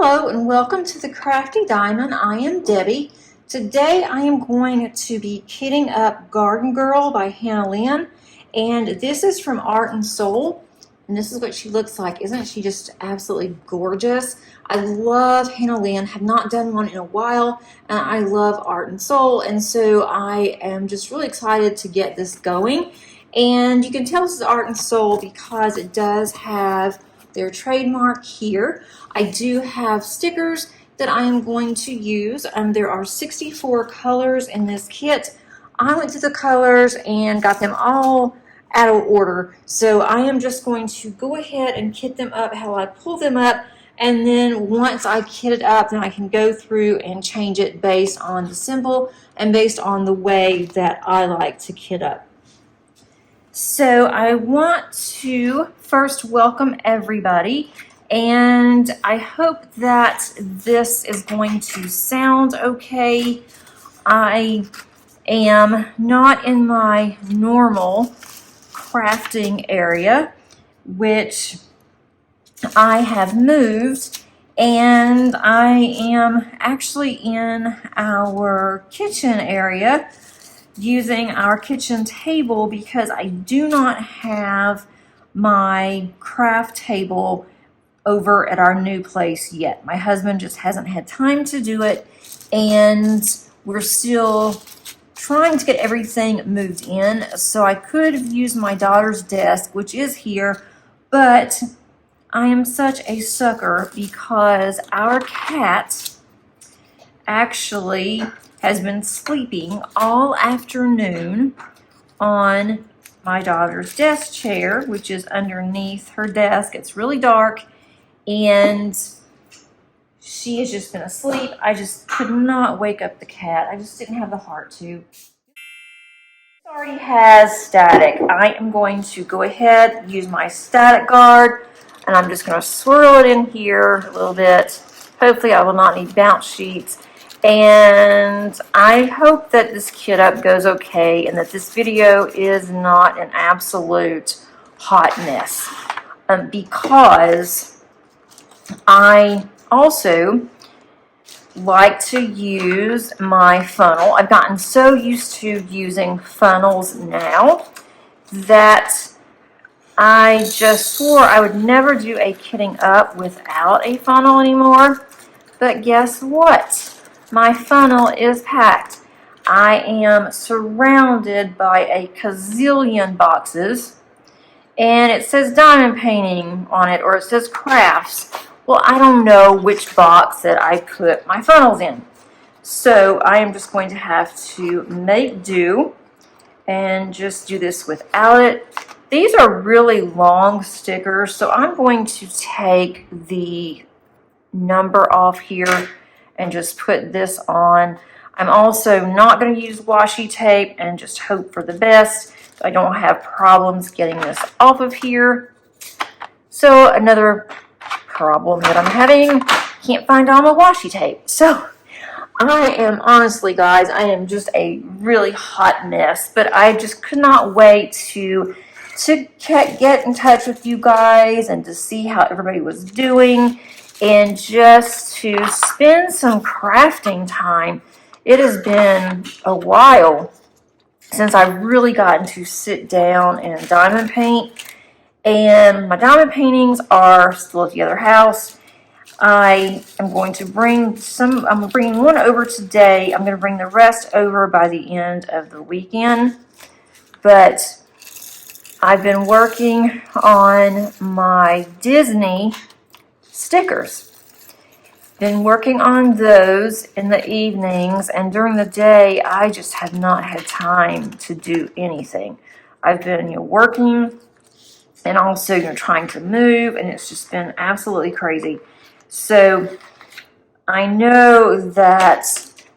Hello and welcome to the Crafty Diamond. I am Debbie. Today I am going to be kitting up Garden Girl by Hannah Lynn, and this is from Art and Soul, and this is what she looks like. Isn't she just absolutely gorgeous? I love Hannah Lynn, have not done one in a while, and I love Art and Soul, and so I am just really excited to get this going. And you can tell this is Art and Soul because it does have their trademark here. I do have stickers that I am going to use. There are 64 colors in this kit. I went to the colors and got them all out of order. So I am just going to go ahead and kit them up how I pull them up. And then once I kit it up, then I can go through and change it based on the symbol and based on the way that I like to kit up. So I want to first welcome everybody, and I hope that this is going to sound okay. I am not in my normal crafting area, which I have moved, and I am actually in our kitchen area using our kitchen table because I do not have my craft table over at our new place yet. My husband just hasn't had time to do it, and we're still trying to get everything moved in. So I could have used my daughter's desk, which is here, but I am such a sucker because our cat actually has been sleeping all afternoon on my daughter's desk chair, which is underneath her desk. It's really dark, and she has just been asleep. I just could not wake up the cat. I just didn't have the heart to. This already has static. I am going to go ahead, use my static guard, and I'm just going to swirl it in here a little bit. Hopefully I will not need bounce sheets. And I hope that this kit up goes okay and that this video is not an absolute hot mess, because I also like to use my funnel. I've gotten so used to using funnels now that I just swore I would never do a kitting up without a funnel anymore. But guess what? My funnel is packed. I am surrounded by a gazillion boxes, and it says diamond painting on it, or it says crafts. Well, I don't know which box that I put my funnels in. So I am just going to have to make do and just do this without it. These are really long stickers, so I'm going to take the number off here and just put this on. I'm also not going to use washi tape and just hope for the best. I don't have problems getting this off of here. So another problem that I'm having, can't find all my washi tape. So I am honestly, guys, I am just a really hot mess, but I just could not wait to get in touch with you guys and to see how everybody was doing, and just to spend some crafting time. It has been a while since I've really gotten to sit down and diamond paint, and my diamond paintings are still at the other house. I am going to bring some, I'm bringing one over today. I'm going to bring the rest over by the end of the weekend, but I've been working on my Disney stickers. Been working on those in the evenings, and during the day I just have not had time to do anything. I've been working and also trying to move, and it's just been absolutely crazy. So I know that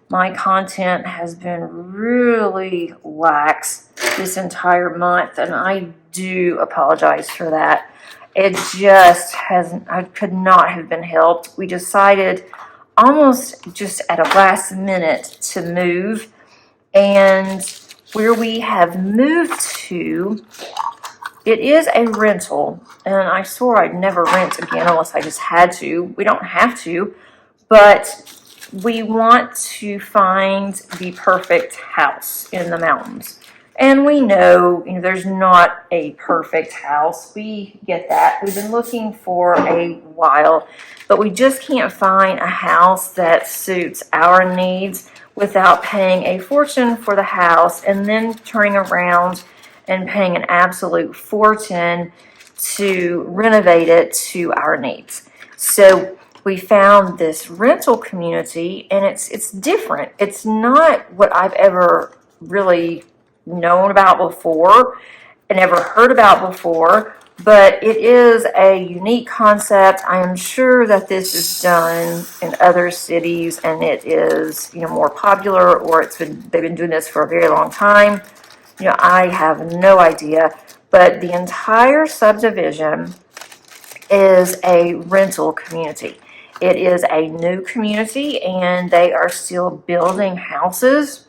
my content has been really lax this entire month, and I do apologize for that. It just hasn't, I could not have been helped. We decided almost just at a last minute to move, and where we have moved to it is a rental, and I swore I'd never rent again unless I just had to. We don't have to, but we want to find the perfect house in the mountains. And we know, there's not a perfect house. We get that. We've been looking for a while, but we just can't find a house that suits our needs without paying a fortune for the house and then turning around and paying an absolute fortune to renovate it to our needs. So we found this rental community, and it's different. It's not what I've ever really known about before and ever heard about before, but it is a unique concept. I am sure that this is done in other cities and it is, more popular, or they've been doing this for a very long time. I have no idea, but the entire subdivision is a rental community. It is a new community, and they are still building houses,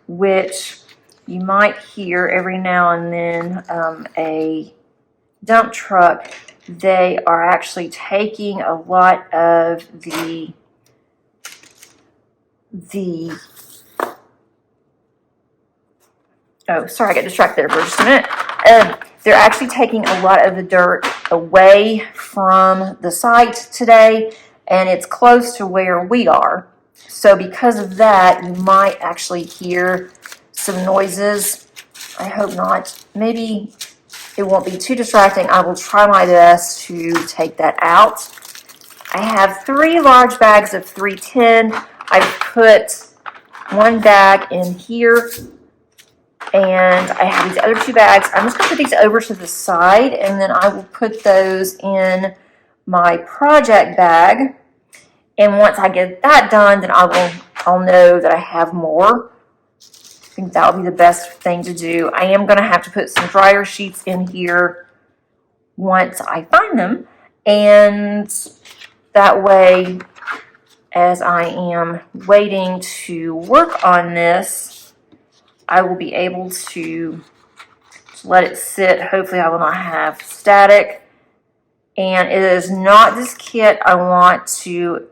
which you might hear every now and then a dump truck. They are actually taking a lot of the oh, sorry, I got distracted there for just a minute. They're actually taking a lot of the dirt away from the site today, and it's close to where we are. So because of that, you might actually hear some noises. I hope not. Maybe it won't be too distracting. I will try my best to take that out. I have 3 large bags of 310. I've put 1 bag in here, and I have these other 2 bags. I'm just going to put these over to the side, and then I will put those in my project bag. And once I get that done, then I'll know that I have more. I think that would be the best thing to do. I am going to have to put some dryer sheets in here once I find them, and that way, as I am waiting to work on this, I will be able to let it sit. Hopefully I will not have static. And it is not this kit. I want to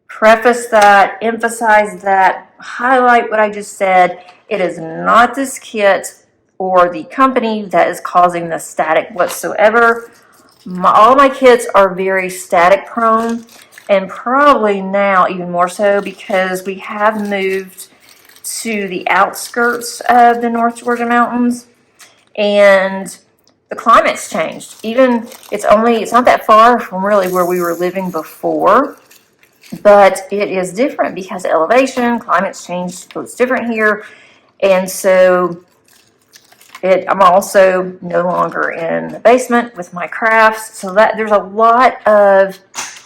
preface that, emphasize that, highlight what I just said. It is not this kit or the company that is causing the static whatsoever. All my kits are very static prone, and probably now even more so because we have moved to the outskirts of the North Georgia mountains, and the climate's changed. It's not that far from really where we were living before, but it is different because of elevation, climate's changed, so it's different here. And so I'm also no longer in the basement with my crafts, so that there's a lot of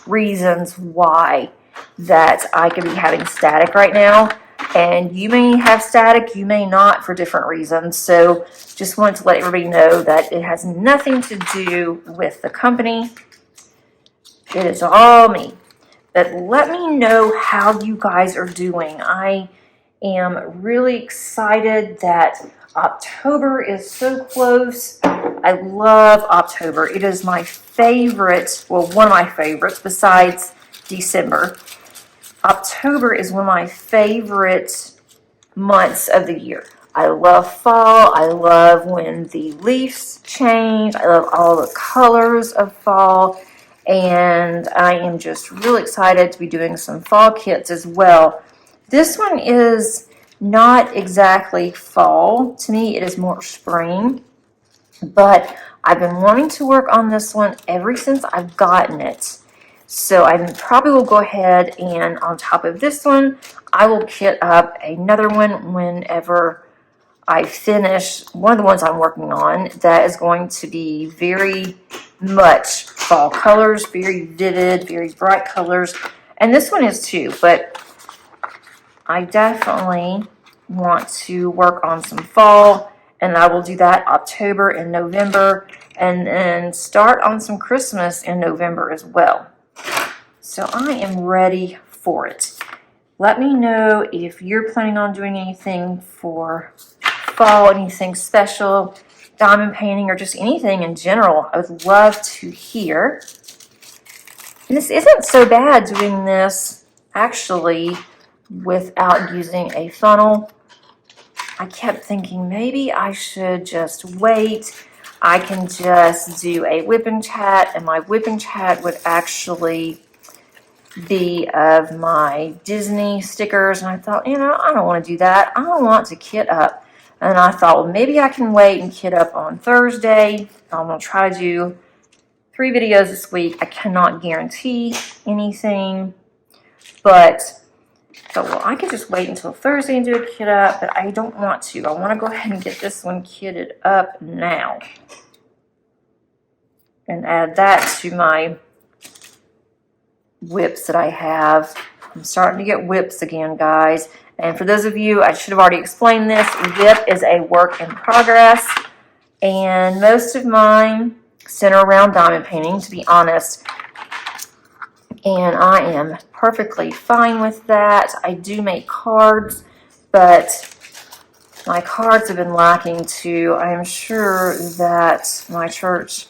reasons why that I could be having static right now. And you may have static, you may not, for different reasons. So just wanted to let everybody know that it has nothing to do with the company. It is all me. But let me know how you guys are doing. I am really excited that October is so close. I love October. It is my favorite, well, one of my favorites besides December. October is one of my favorite months of the year. I love fall. I love when the leaves change. I love all the colors of fall. And I am just really excited to be doing some fall kits as well. This one is not exactly fall. To me, it is more spring. But I've been wanting to work on this one ever since I've gotten it. So I probably will go ahead and on top of this one, I will kit up another one whenever I finish one of the ones I'm working on that is going to be very much fall colors, very vivid, very bright colors. And this one is too, but I definitely want to work on some fall, and I will do that October and November, and then start on some Christmas in November as well. So I am ready for it. Let me know if you're planning on doing anything for fall, anything special. diamond painting or just anything in general, I would love to hear. And this isn't so bad doing this actually without using a funnel. I kept thinking maybe I should just wait. I can just do a whip and chat, and my whip and chat would actually be of my Disney stickers. And I thought, you know, I don't want to do that. I don't want to kit up. And I thought, well, maybe I can wait and kit up on Thursday. I'm going to try to do 3 videos this week. I cannot guarantee anything, but well, I could just wait until Thursday and do a kit up, but I don't want to. I want to go ahead and get this one kitted up now and add that to my whips that I have. I'm starting to get whips again, guys. And for those of you, I should have already explained this, whip is a work in progress, and most of mine center around diamond painting, to be honest. And I am perfectly fine with that. I do make cards, but my cards have been lacking too. I am sure that my church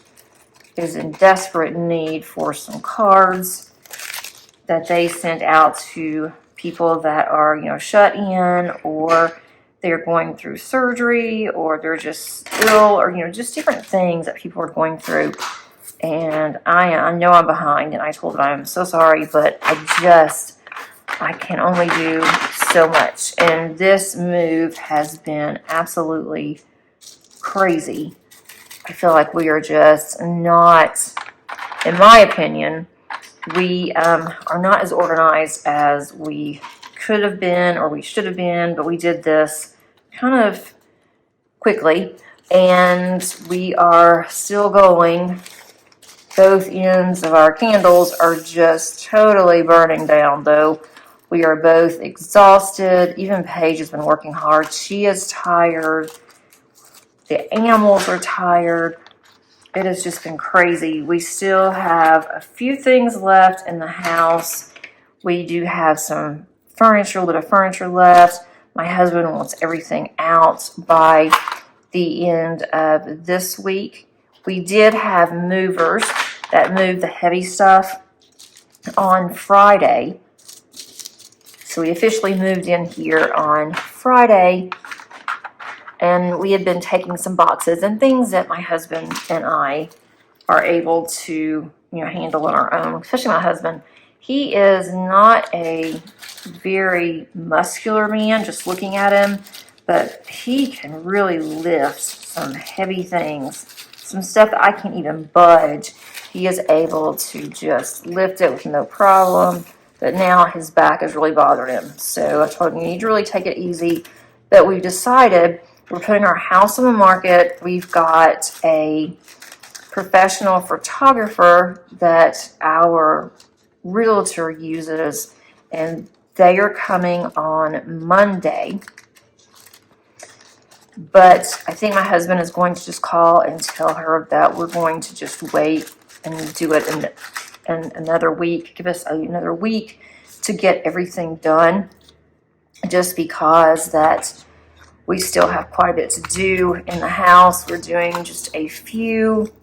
is in desperate need for some cards that they send out to people that are, you know, shut in, or they're going through surgery, or they're just ill, or, you know, just different things that people are going through. And I know I'm behind, and I told them I'm so sorry, but I can only do so much. And this move has been absolutely crazy. I feel like we are just not, in my opinion, we are not as organized as we could have been or we should have been, but we did this kind of quickly, and we are still going. Both ends of our candles are just totally burning down, though. We are both exhausted. Even Paige has been working hard. She is tired. The animals are tired. It has just been crazy. We still have a few things left in the house. We do have some furniture, a little bit of furniture left. My husband wants everything out by the end of this week. We did have movers that moved the heavy stuff on Friday. So we officially moved in here on Friday, and we had been taking some boxes and things that my husband and I are able to, you know, handle on our own, especially my husband. He is not a very muscular man, just looking at him, but he can really lift some heavy things, some stuff that I can't even budge. He is able to just lift it with no problem, but now his back is really bothering him. So I told him, you need to really take it easy. But we've decided we're putting our house on the market. We've got a professional photographer that our realtor uses, and they are coming on Monday. But I think my husband is going to just call and tell her that we're going to just wait and do it in another week. Give us another week to get everything done, just because that we still have quite a bit to do in the house. We're doing just a few,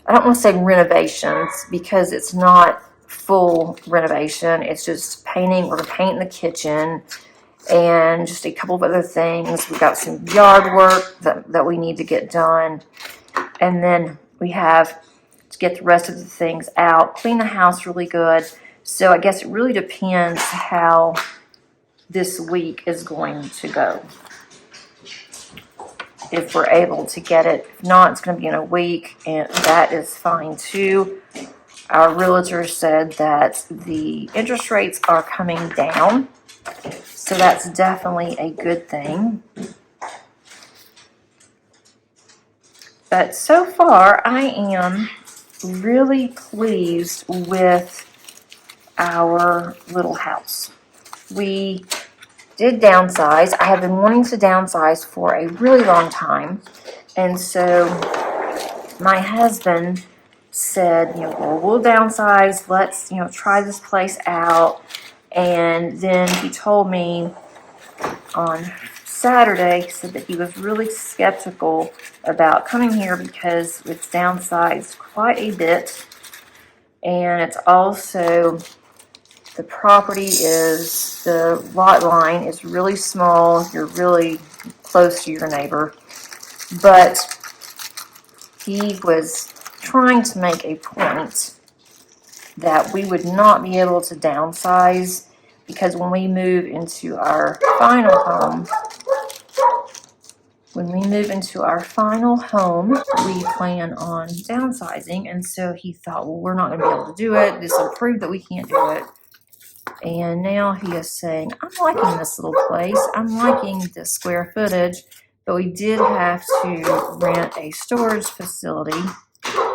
I don't want to say renovations, because it's not full renovation. It's just painting. We're going to paint the kitchen and just a couple of other things. We've got some yard work that we need to get done. And then we have to get the rest of the things out, clean the house really good. So I guess it really depends how this week is going to go. If we're able to get it. If not, it's going to be in a week, and that is fine too. Our realtor said that the interest rates are coming down, so that's definitely a good thing. But so far, I am really pleased with our little house. We did downsize. I have been wanting to downsize for a really long time, and so my husband said, you know, well, we'll downsize. Let's, you know, try this place out. And then he told me on Saturday, he said that he was really skeptical about coming here because it's downsized quite a bit. And it's also, the lot line is really small. You're really close to your neighbor. But he was trying to make a point that we would not be able to downsize because when we move into our final home, we plan on downsizing. And so he thought, well, we're not going to be able to do it. This will prove that we can't do it. And now he is saying, I'm liking this little place. I'm liking the square footage. But we did have to rent a storage facility.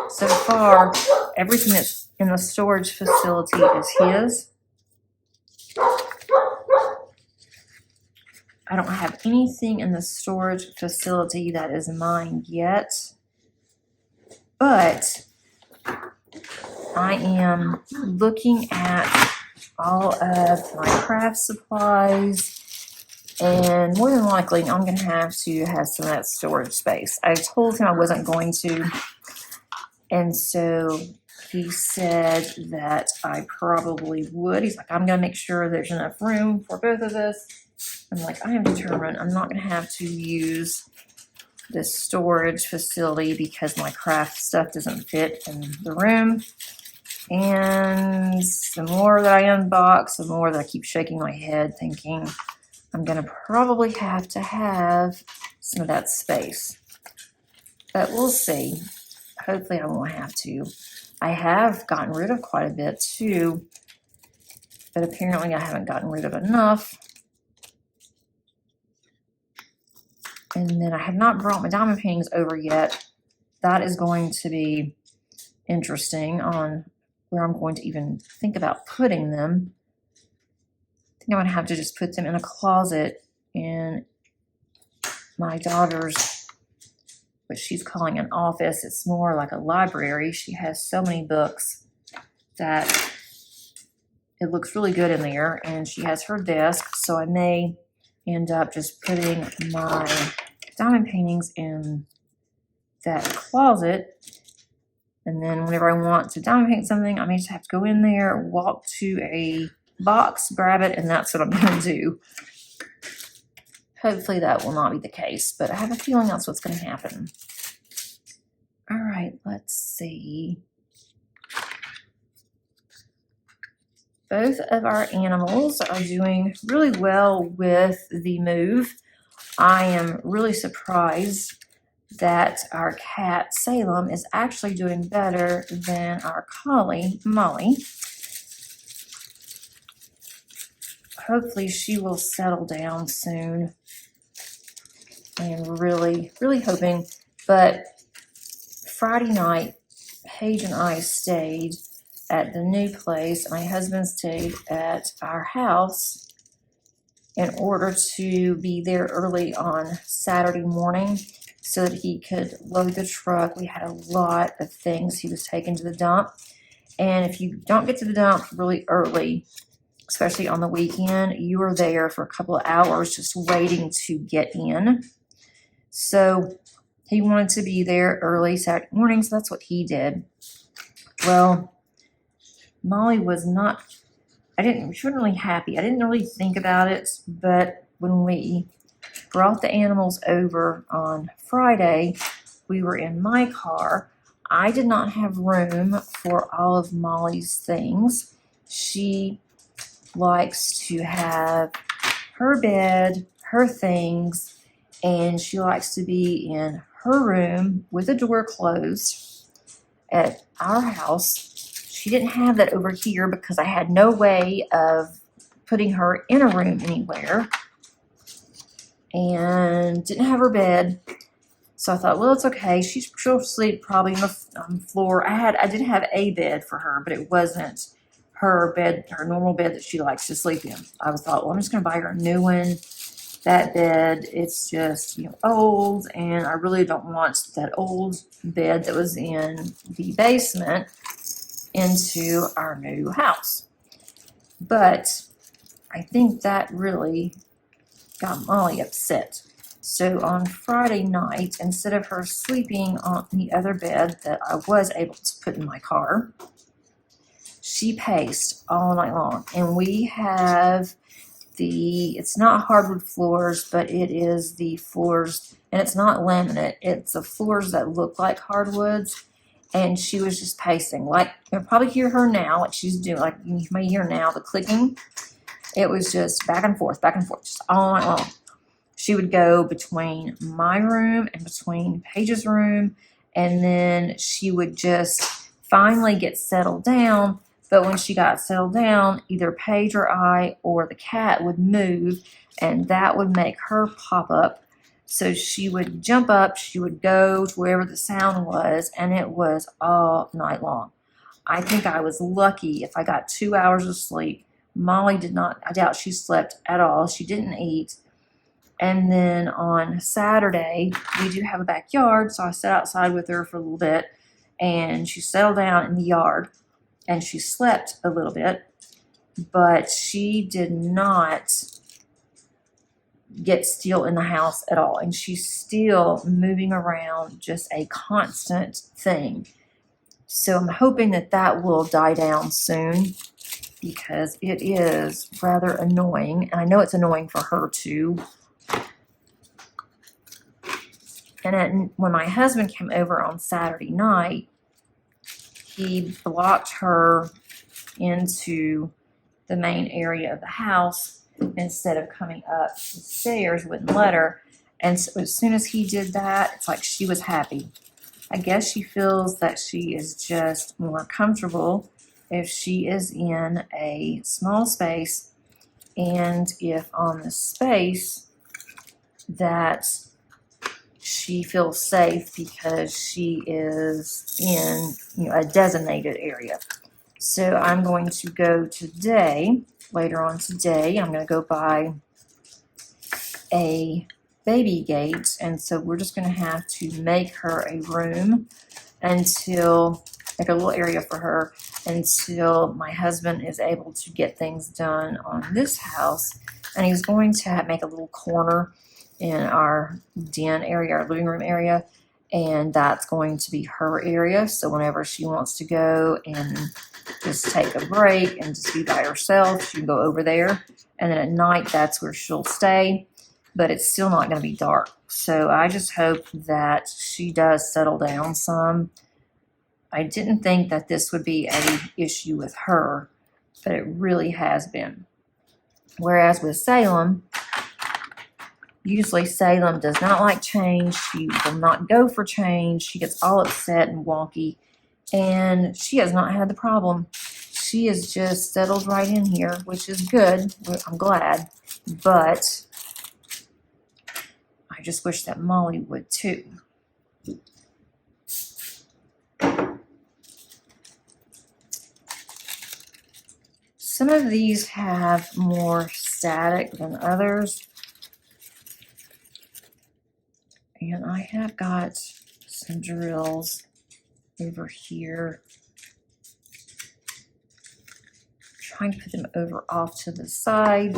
So far, everything that's in the storage facility is his. I don't have anything in the storage facility that is mine yet, but I am looking at all of my craft supplies, and more than likely I'm going to have some of that storage space. I told him I wasn't going to, and so he said that I probably would. He's like, I'm going to make sure there's enough room for both of us. I'm like, I am determined I'm not going to have to use this storage facility because my craft stuff doesn't fit in the room. And the more that I unbox, the more that I keep shaking my head thinking I'm going to probably have to have some of that space. But we'll see. Hopefully I won't have to. I have gotten rid of quite a bit too, but apparently I haven't gotten rid of enough. And then I have not brought my diamond paintings over yet. That is going to be interesting on where I'm going to even think about putting them. I think I'm going to have to just put them in a closet in my daughter's, what she's calling an office. It's more like a library. She has so many books that it looks really good in there. And she has her desk, so I may end up just putting my diamond paintings in that closet, and then whenever I want to diamond paint something, I may just have to go in there, walk to a box, grab it, and that's what I'm going to do. Hopefully that will not be the case, but I have a feeling that's what's going to happen. All right, let's see. Both of our animals are doing really well with the move. I am really surprised that our cat, Salem, is actually doing better than our collie, Molly. Hopefully she will settle down soon. And really, really hoping. But Friday night, Paige and I stayed at the new place. My husband stayed at our house in order to be there early on Saturday morning so that he could load the truck. We had a lot of things he was taking to the dump. And if you don't get to the dump really early, especially on the weekend, you are there for a couple of hours just waiting to get in. So he wanted to be there early Saturday morning, so that's what he did. Well, Molly was not, she wasn't really happy. I didn't really think about it, but when we brought the animals over on Friday, we were in my car. I did not have room for all of Molly's things. She likes to have her bed, her things, and she likes to be in her room with the door closed at our house. She didn't have that over here because I had no way of putting her in a room anywhere, and didn't have her bed. So I thought, well, it's okay. She'll sleep probably on the floor. I did have a bed for her, but it wasn't her bed, her normal bed that she likes to sleep in. I thought, well, I'm just going to buy her a new one. That bed, it's just, old, and I really don't want that old bed that was in the basement into our new house. But I think that really got Molly upset. So on Friday night, instead of her sleeping on the other bed that I was able to put in my car, she paced all night long. And we have it's not hardwood floors, but it is the floors, and it's not laminate. It's the floors that look like hardwoods. And she was just pacing. Like, you'll probably hear her now, what she's doing. Like, you may hear now the clicking. It was just back and forth, just all night long. She would go between my room and between Paige's room, and then she would just finally get settled down. But when she got settled down, either Paige or I or the cat would move, and that would make her pop up. So she would jump up, she would go to wherever the sound was, and it was all night long. I think I was lucky if I got 2 hours of sleep. Molly did not, I doubt she slept at all. She didn't eat. And then on Saturday, we do have a backyard, so I sat outside with her for a little bit, and she settled down in the yard, and she slept a little bit, but she did not get still in the house at all, and she's still moving around, just a constant thing. So I'm hoping that that will die down soon, because it is rather annoying, and I know it's annoying for her too. And when my husband came over on Saturday night, he blocked her into the main area of the house instead of coming up the stairs, wouldn't let her. And so as soon as he did that, it's like she was happy. I guess she feels that she is just more comfortable if she is in a small space, and if on the space that she feels safe because she is in, a designated area. So I'm going to go today, later on today, I'm going to go buy a baby gate, and so we're just going to have to make her a room like a little area for her, until my husband is able to get things done on this house. And he's going to make a little corner in our den area, our living room area, and that's going to be her area. So whenever she wants to go and just take a break and just be by herself, she can go over there. And then at night, that's where she'll stay, but it's still not going to be dark. So I just hope that she does settle down some. I didn't think that this would be an issue with her, but it really has been. Whereas with Salem, usually Salem does not like change. She will not go for change. She gets all upset and wonky, and she has not had the problem. She is just settled right in here, which is good. I'm glad, but I just wish that Molly would too. Some of these have more static than others. And I have got some drills over here. Trying to put them over off to the side.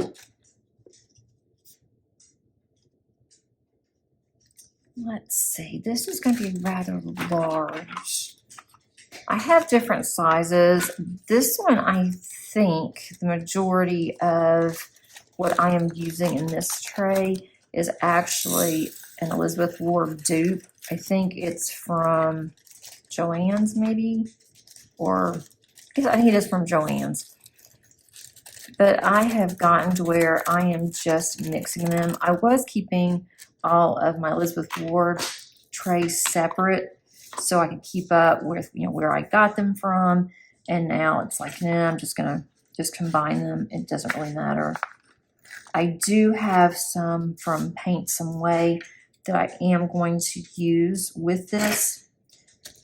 Let's see, this is going to be rather large. I have different sizes. This one, I think the majority of what I am using in this tray is actually an Elizabeth Ward dupe. I think it's from Joann's maybe, or I think it is from Joann's. But I have gotten to where I am just mixing them. I was keeping all of my Elizabeth Ward trays separate so I could keep up with where I got them from, and now it's like, nah, I'm just gonna combine them. It doesn't really matter. I do have some from Paint Some Way that I am going to use with this,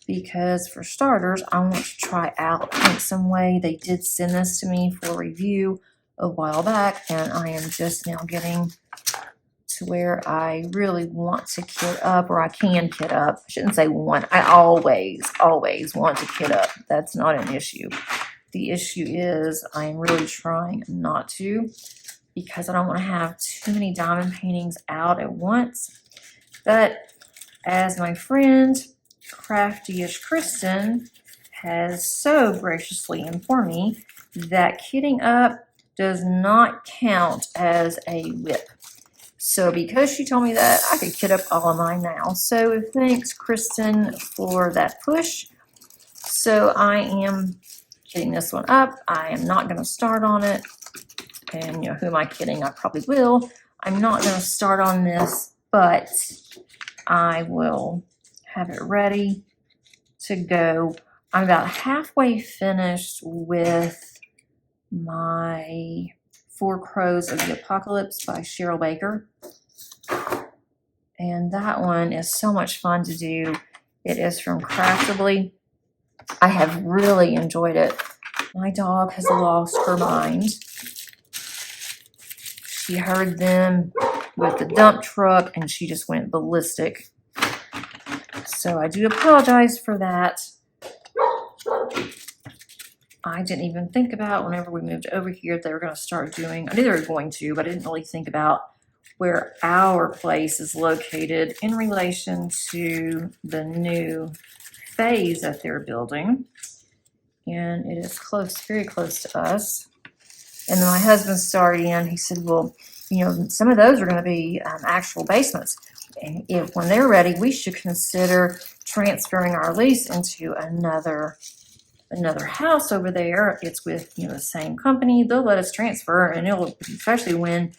because for starters, I want to try out Paint Some Way. They did send this to me for review a while back, and I am just now getting to where I really want to kit up, or I can kit up. I shouldn't say want. I always want to kit up. That's not an issue. The issue is I'm really trying not to, because I don't want to have too many diamond paintings out at once. But as my friend Crafty-ish Kristen has so graciously informed me, that kitting up does not count as a whip. So because she told me that, I could kit up all of mine now. So thanks, Kristen, for that push. So I am kitting this one up. I am not going to start on it. And who am I kidding? I probably will. I'm not going to start on this, but I will have it ready to go. I'm about halfway finished with my Four Crows of the Apocalypse by Cheryl Baker. And that one is so much fun to do. It is from Craftibly. I have really enjoyed it. My dog has lost her mind. She heard them with the dump truck and she just went ballistic. So I do apologize for that. I didn't even think about whenever we moved over here they were going to start doing, I knew they were going to, but I didn't really think about where our place is located in relation to the new phase that they're building. And it is close, very close to us. And then my husband started in, he said, well, some of those are going to be actual basements. And if when they're ready, we should consider transferring our lease into another house over there. It's with the same company. They'll let us transfer, and it'll, especially when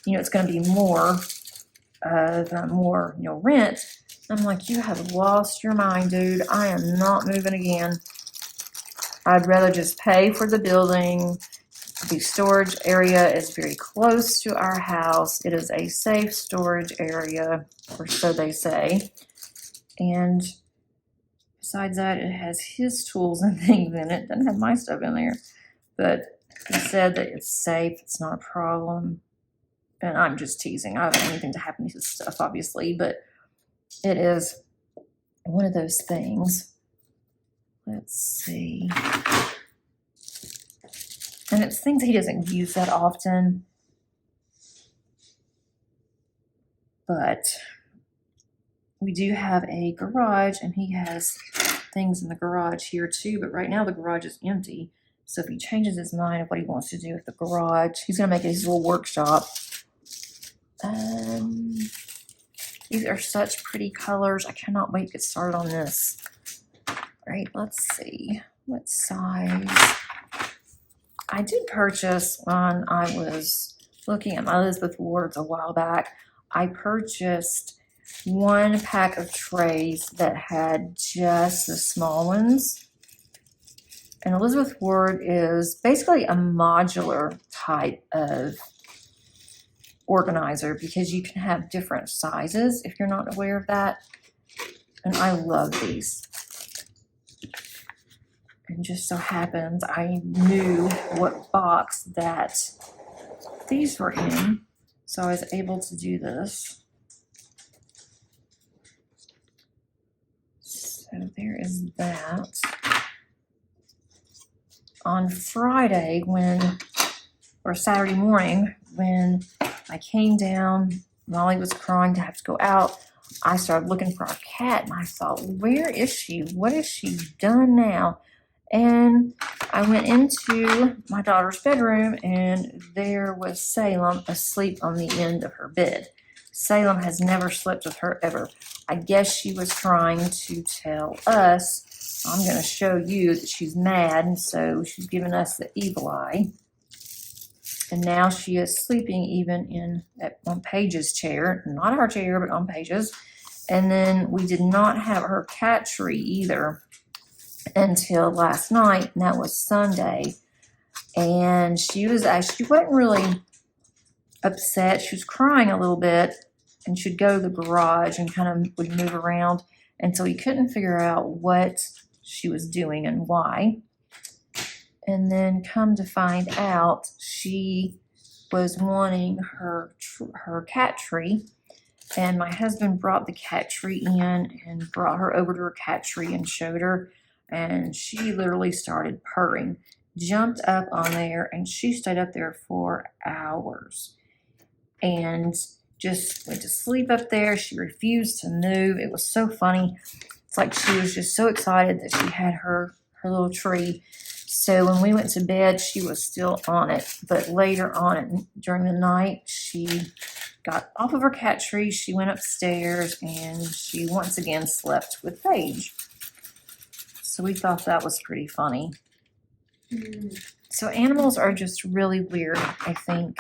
it's going to be more rent. I'm like, you have lost your mind, dude. I am not moving again. I'd rather just pay for the building. The storage area is very close to our house. It is a safe storage area, or so they say. And besides that, it has his tools and things in it. Doesn't have my stuff in there. But he said that it's safe. It's not a problem. And I'm just teasing. I don't want anything to happen to his stuff, obviously. But it is one of those things. Let's see. And it's things he doesn't use that often. But we do have a garage, and he has things in the garage here too. But right now the garage is empty. So if he changes his mind of what he wants to do with the garage, he's going to make it his little workshop. These are such pretty colors. I cannot wait to get started on this. All right, let's see. What size? I did purchase when I was looking at my Elizabeth Wards a while back. I purchased one pack of trays that had just the small ones. And Elizabeth Ward is basically a modular type of organizer because you can have different sizes if you're not aware of that. And I love these. And just so happens I knew what box that these were in, so I was able to do this. So there is that. On Friday or Saturday morning, when I came down, Molly was crying to have to go out. I started looking for our cat, and I thought, where is she? What has she done now? And I went into my daughter's bedroom, and there was Salem asleep on the end of her bed. Salem has never slept with her ever. I guess she was trying to tell us, I'm going to show you that she's mad, and so she's giving us the evil eye. And now she is sleeping even on Paige's chair, not our chair, but on Paige's. And then we did not have her cat tree either until last night, and that was Sunday. And she wasn't really upset. She was crying a little bit, and she'd go to the garage and kind of would move around. And so he couldn't figure out what she was doing and why. And then come to find out, she was wanting her cat tree. And my husband brought the cat tree in and brought her over to her cat tree and showed her. And she literally started purring. jumped up on there and she stayed up there for hours and just went to sleep up there. She refused to move. It was so funny. It's like she was just so excited that she had her little tree. So when we went to bed, she was still on it. But later on during the night, she got off of her cat tree. She went upstairs and she once again slept with Paige. So we thought that was pretty funny. So animals are just really weird, I think.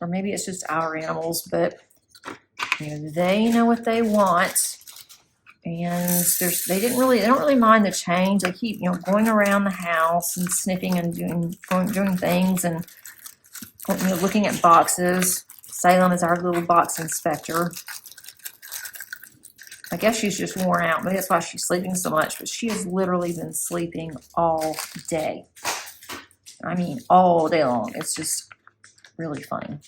Or maybe it's just our animals, but they know what they want. And they don't really mind the change. They keep, going around the house and sniffing and doing things and looking at boxes. Salem is our little box inspector. I guess she's just worn out. Maybe that's why she's sleeping so much. But she has literally been sleeping all day. I mean, all day long. It's just really funny.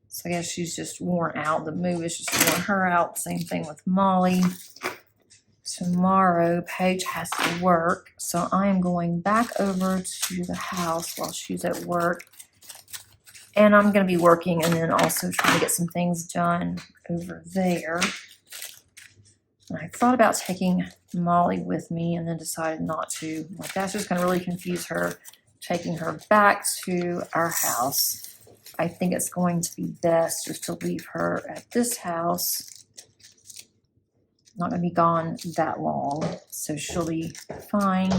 So I guess she's just worn out. The move is just worn her out. Same thing with Molly. Tomorrow, Paige has to work. So I am going back over to the house while she's at work. And I'm going to be working and then also trying to get some things done over there. And I thought about taking Molly with me and then decided not to. Like, that's just going to really confuse her, taking her back to our house. I think it's going to be best just to leave her at this house. Not going to be gone that long, so she'll be fine.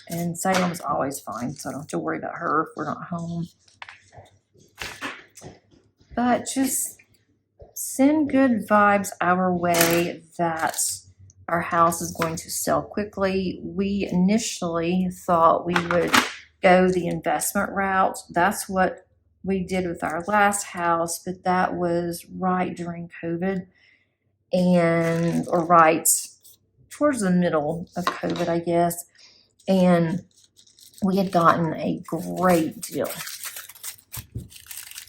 And Salem's always fine, so I don't have to worry about her if we're not home. But just send good vibes our way that our house is going to sell quickly. We initially thought we would go the investment route. That's what we did with our last house, but that was right during COVID or right towards the middle of COVID, I guess. And we had gotten a great deal.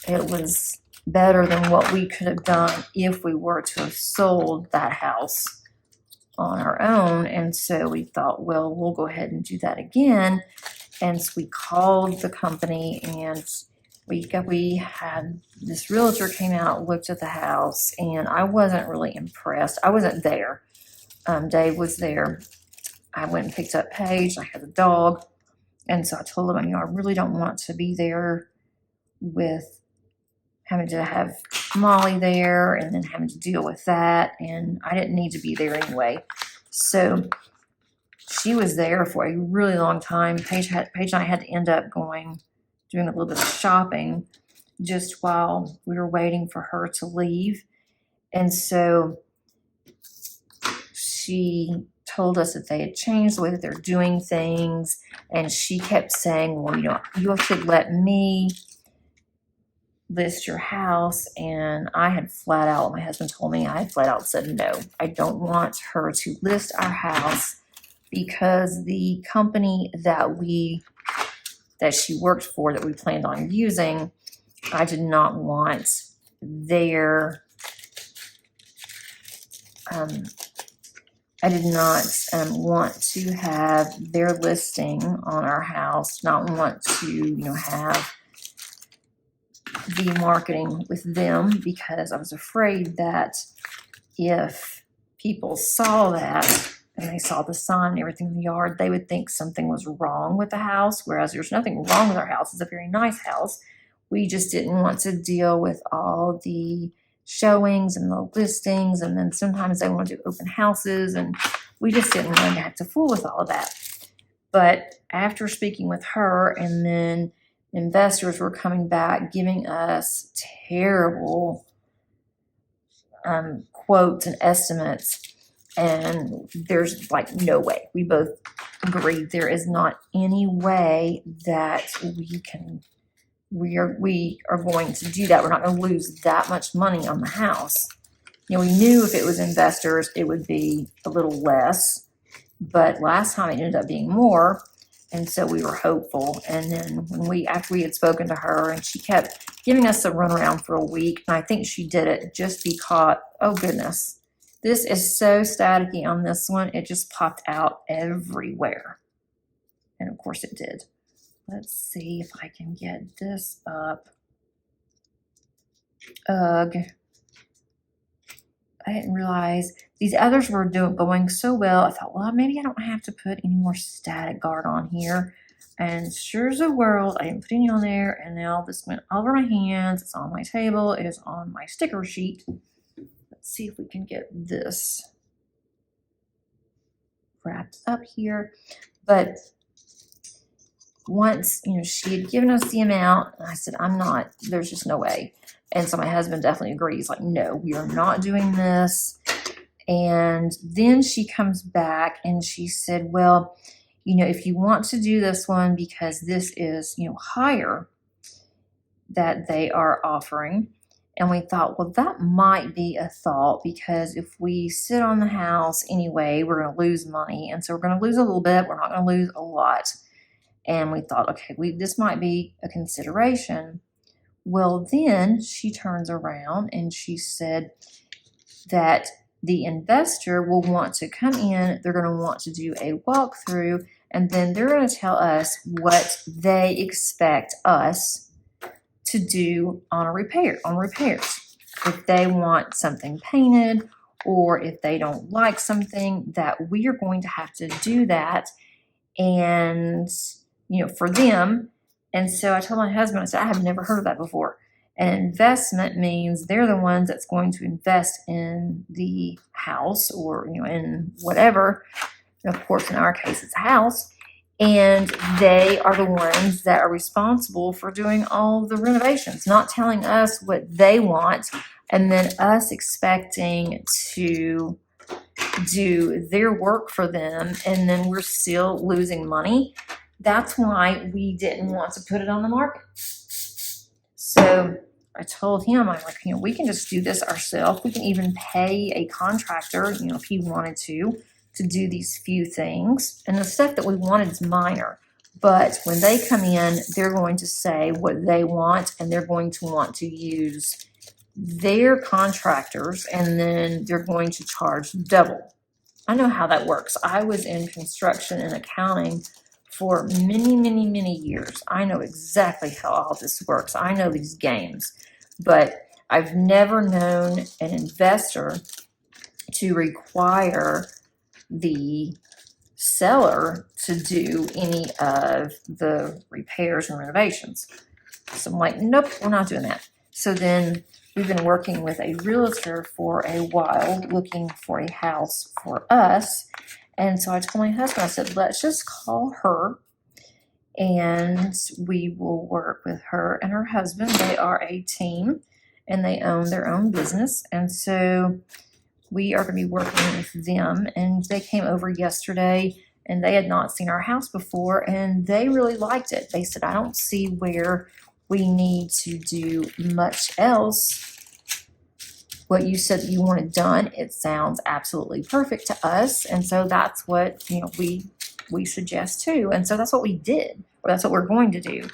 It was better than what we could have done if we were to have sold that house on our own. And so we thought, well, we'll go ahead and do that again. And so we called the company and we had this realtor came out, looked at the house, and I wasn't really impressed. I wasn't there. Dave was there. I went and picked up Paige. I had a dog. And so I told him, I really don't want to be there with having to have Molly there and then having to deal with that. And I didn't need to be there anyway. So she was there for a really long time. Paige and I had to end up doing a little bit of shopping just while we were waiting for her to leave. And so she told us that they had changed the way that they're doing things. And she kept saying, well, you should let me list your house. And I had flat out, my husband told me, I had flat out said, no, I don't want her to list our house because the company that she worked for, that we planned on using, I did not want their, I did not want to have their listing on our house, not want to, have the marketing with them, because I was afraid that if people saw that and they saw the sign and everything in the yard, they would think something was wrong with the house, whereas there's nothing wrong with our house. It's a very nice house. We just didn't want to deal with all the showings and the listings, and then sometimes they want to do open houses, and we just didn't want to have to fool with all of that. But after speaking with her, and then investors were coming back giving us terrible quotes and estimates, and there's no way. We both agreed there is not any way that we are going to do that. We're not going to lose that much money on the house. We knew if it was investors, it would be a little less, but last time it ended up being more. And so we were hopeful. And then after we had spoken to her, and she kept giving us a runaround for a week, and I think she did it just because, oh goodness, This is so staticky on this one. It just popped out everywhere. And of course it did. Let's see if I can get this up. Ugh. I didn't realize these others were going so well. I thought, well, maybe I don't have to put any more static guard on here. And sure as a world, I didn't put any on there. And now this went all over my hands. It's on my table. It is on my sticker sheet. Let's see if we can get this wrapped up here. But once, she had given us the amount, I said, there's just no way. And so my husband definitely agrees, like, no, we are not doing this. And then she comes back and she said, well, if you want to do this one because this is, higher that they are offering. And we thought, well, that might be a thought, because if we sit on the house anyway, we're going to lose money. And so we're going to lose a little bit. We're not going to lose a lot. And we thought, okay, this might be a consideration. Well, then she turns around and she said that the investor will want to come in. They're going to want to do a walkthrough, and then they're going to tell us what they expect us to do on repairs. If they want something painted, or if they don't like something, that we are going to have to do that, and for them. And so I told my husband, I said, I have never heard of that before. An investment means they're the ones that's going to invest in the house, or in whatever. And of course, in our case, it's a house. And they are the ones that are responsible for doing all the renovations, not telling us what they want, and then us expecting to do their work for them, and then we're still losing money. That's why we didn't want to put it on the market. So I told him, I'm like, we can just do this ourselves. We can even pay a contractor, if he wanted to do these few things. And the stuff that we wanted is minor. But when they come in, they're going to say what they want, and they're going to want to use their contractors, and then they're going to charge double. I know how that works. I was in construction and accounting for many, many, many years. I know exactly how all this works. I know these games, but I've never known an investor to require the seller to do any of the repairs and renovations. So I'm like, nope, we're not doing that. So then we've been working with a realtor for a while, looking for a house for us. And so I told my husband, I said, let's just call her, and we will work with her and her husband. They are a team, and they own their own business. And so we are going to be working with them. And they came over yesterday, and they had not seen our house before, and they really liked it. They said, I don't see where we need to do much else. What you said that you wanted done, it sounds absolutely perfect to us. And so that's what, we suggest too. And so that's what we did. Or that's what we're going to do.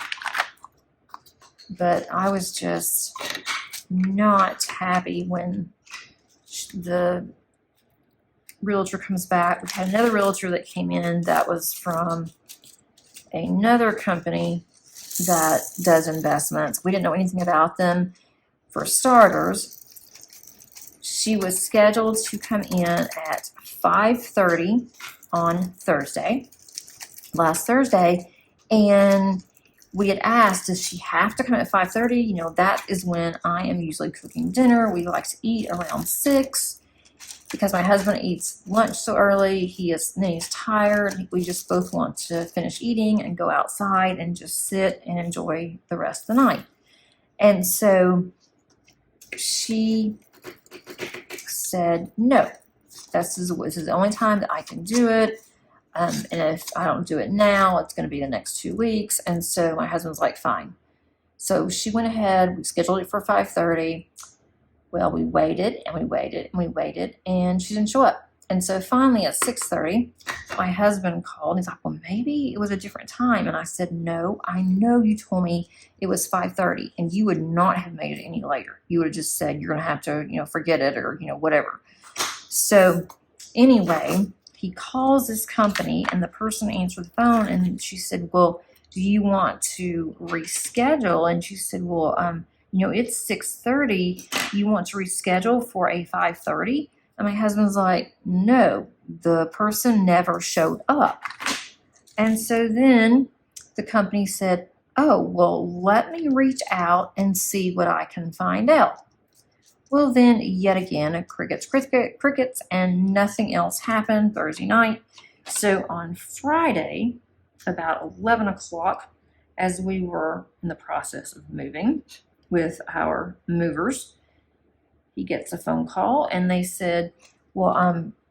But I was just not happy when the realtor comes back. We had another realtor that came in that was from another company that does investments. We didn't know anything about them. For starters, she was scheduled to come in at 5:30 on last Thursday, and we had asked, does she have to come at 5:30? That is when I am usually cooking dinner. We like to eat around 6, because my husband eats lunch so early. He's tired. We just both want to finish eating and go outside and just sit and enjoy the rest of the night. And so she said, no, this is the only time that I can do it. And if I don't do it now, it's going to be the next 2 weeks. And so my husband's like, fine. So she went ahead. We scheduled it for 5:30. Well, we waited and we waited and we waited, and she didn't show up. And so finally at 6:30, my husband called. He's like, well, maybe it was a different time. And I said, no, I know you told me it was 5:30, and you would not have made it any later. You would have just said, you're going to have to, forget it, or, whatever. So anyway, he calls this company and the person answered the phone and she said, well, do you want to reschedule? And she said, well, it's 6:30. You want to reschedule for a 5:30? And my husband's like, no, the person never showed up. And so then the company said, oh, well, let me reach out and see what I can find out. Well, then, yet again, crickets, and nothing else happened Thursday night. So on Friday, about 11 o'clock, as we were in the process of moving with our movers, he gets a phone call and they said, well,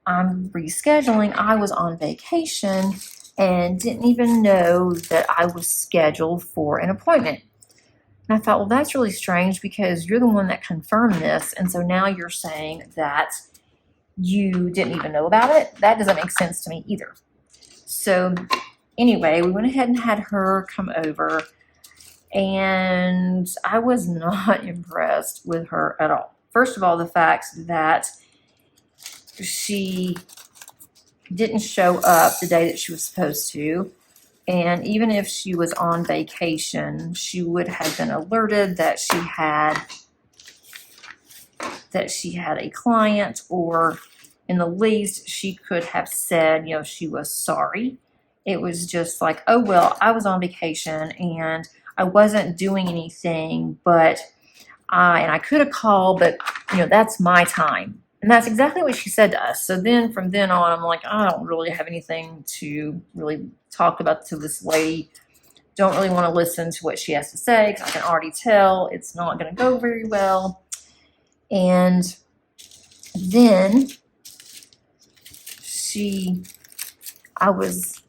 I'm rescheduling. I was on vacation and didn't even know that I was scheduled for an appointment. And I thought, well, that's really strange because you're the one that confirmed this. And so now you're saying that you didn't even know about it. That doesn't make sense to me either. So anyway, we went ahead and had her come over. And I was not impressed with her at all. First of all, the fact that she didn't show up the day that she was supposed to. And even if she was on vacation, she would have been alerted that she had a client, or in the least, she could have said, she was sorry. It was just like, oh, well, I was on vacation and I wasn't doing anything, but I could have called, but that's my time. And that's exactly what she said to us. So then from then on, I'm like, I don't really have anything to really talk about to this lady. Don't really want to listen to what she has to say because I can already tell it's not going to go very well. And then I was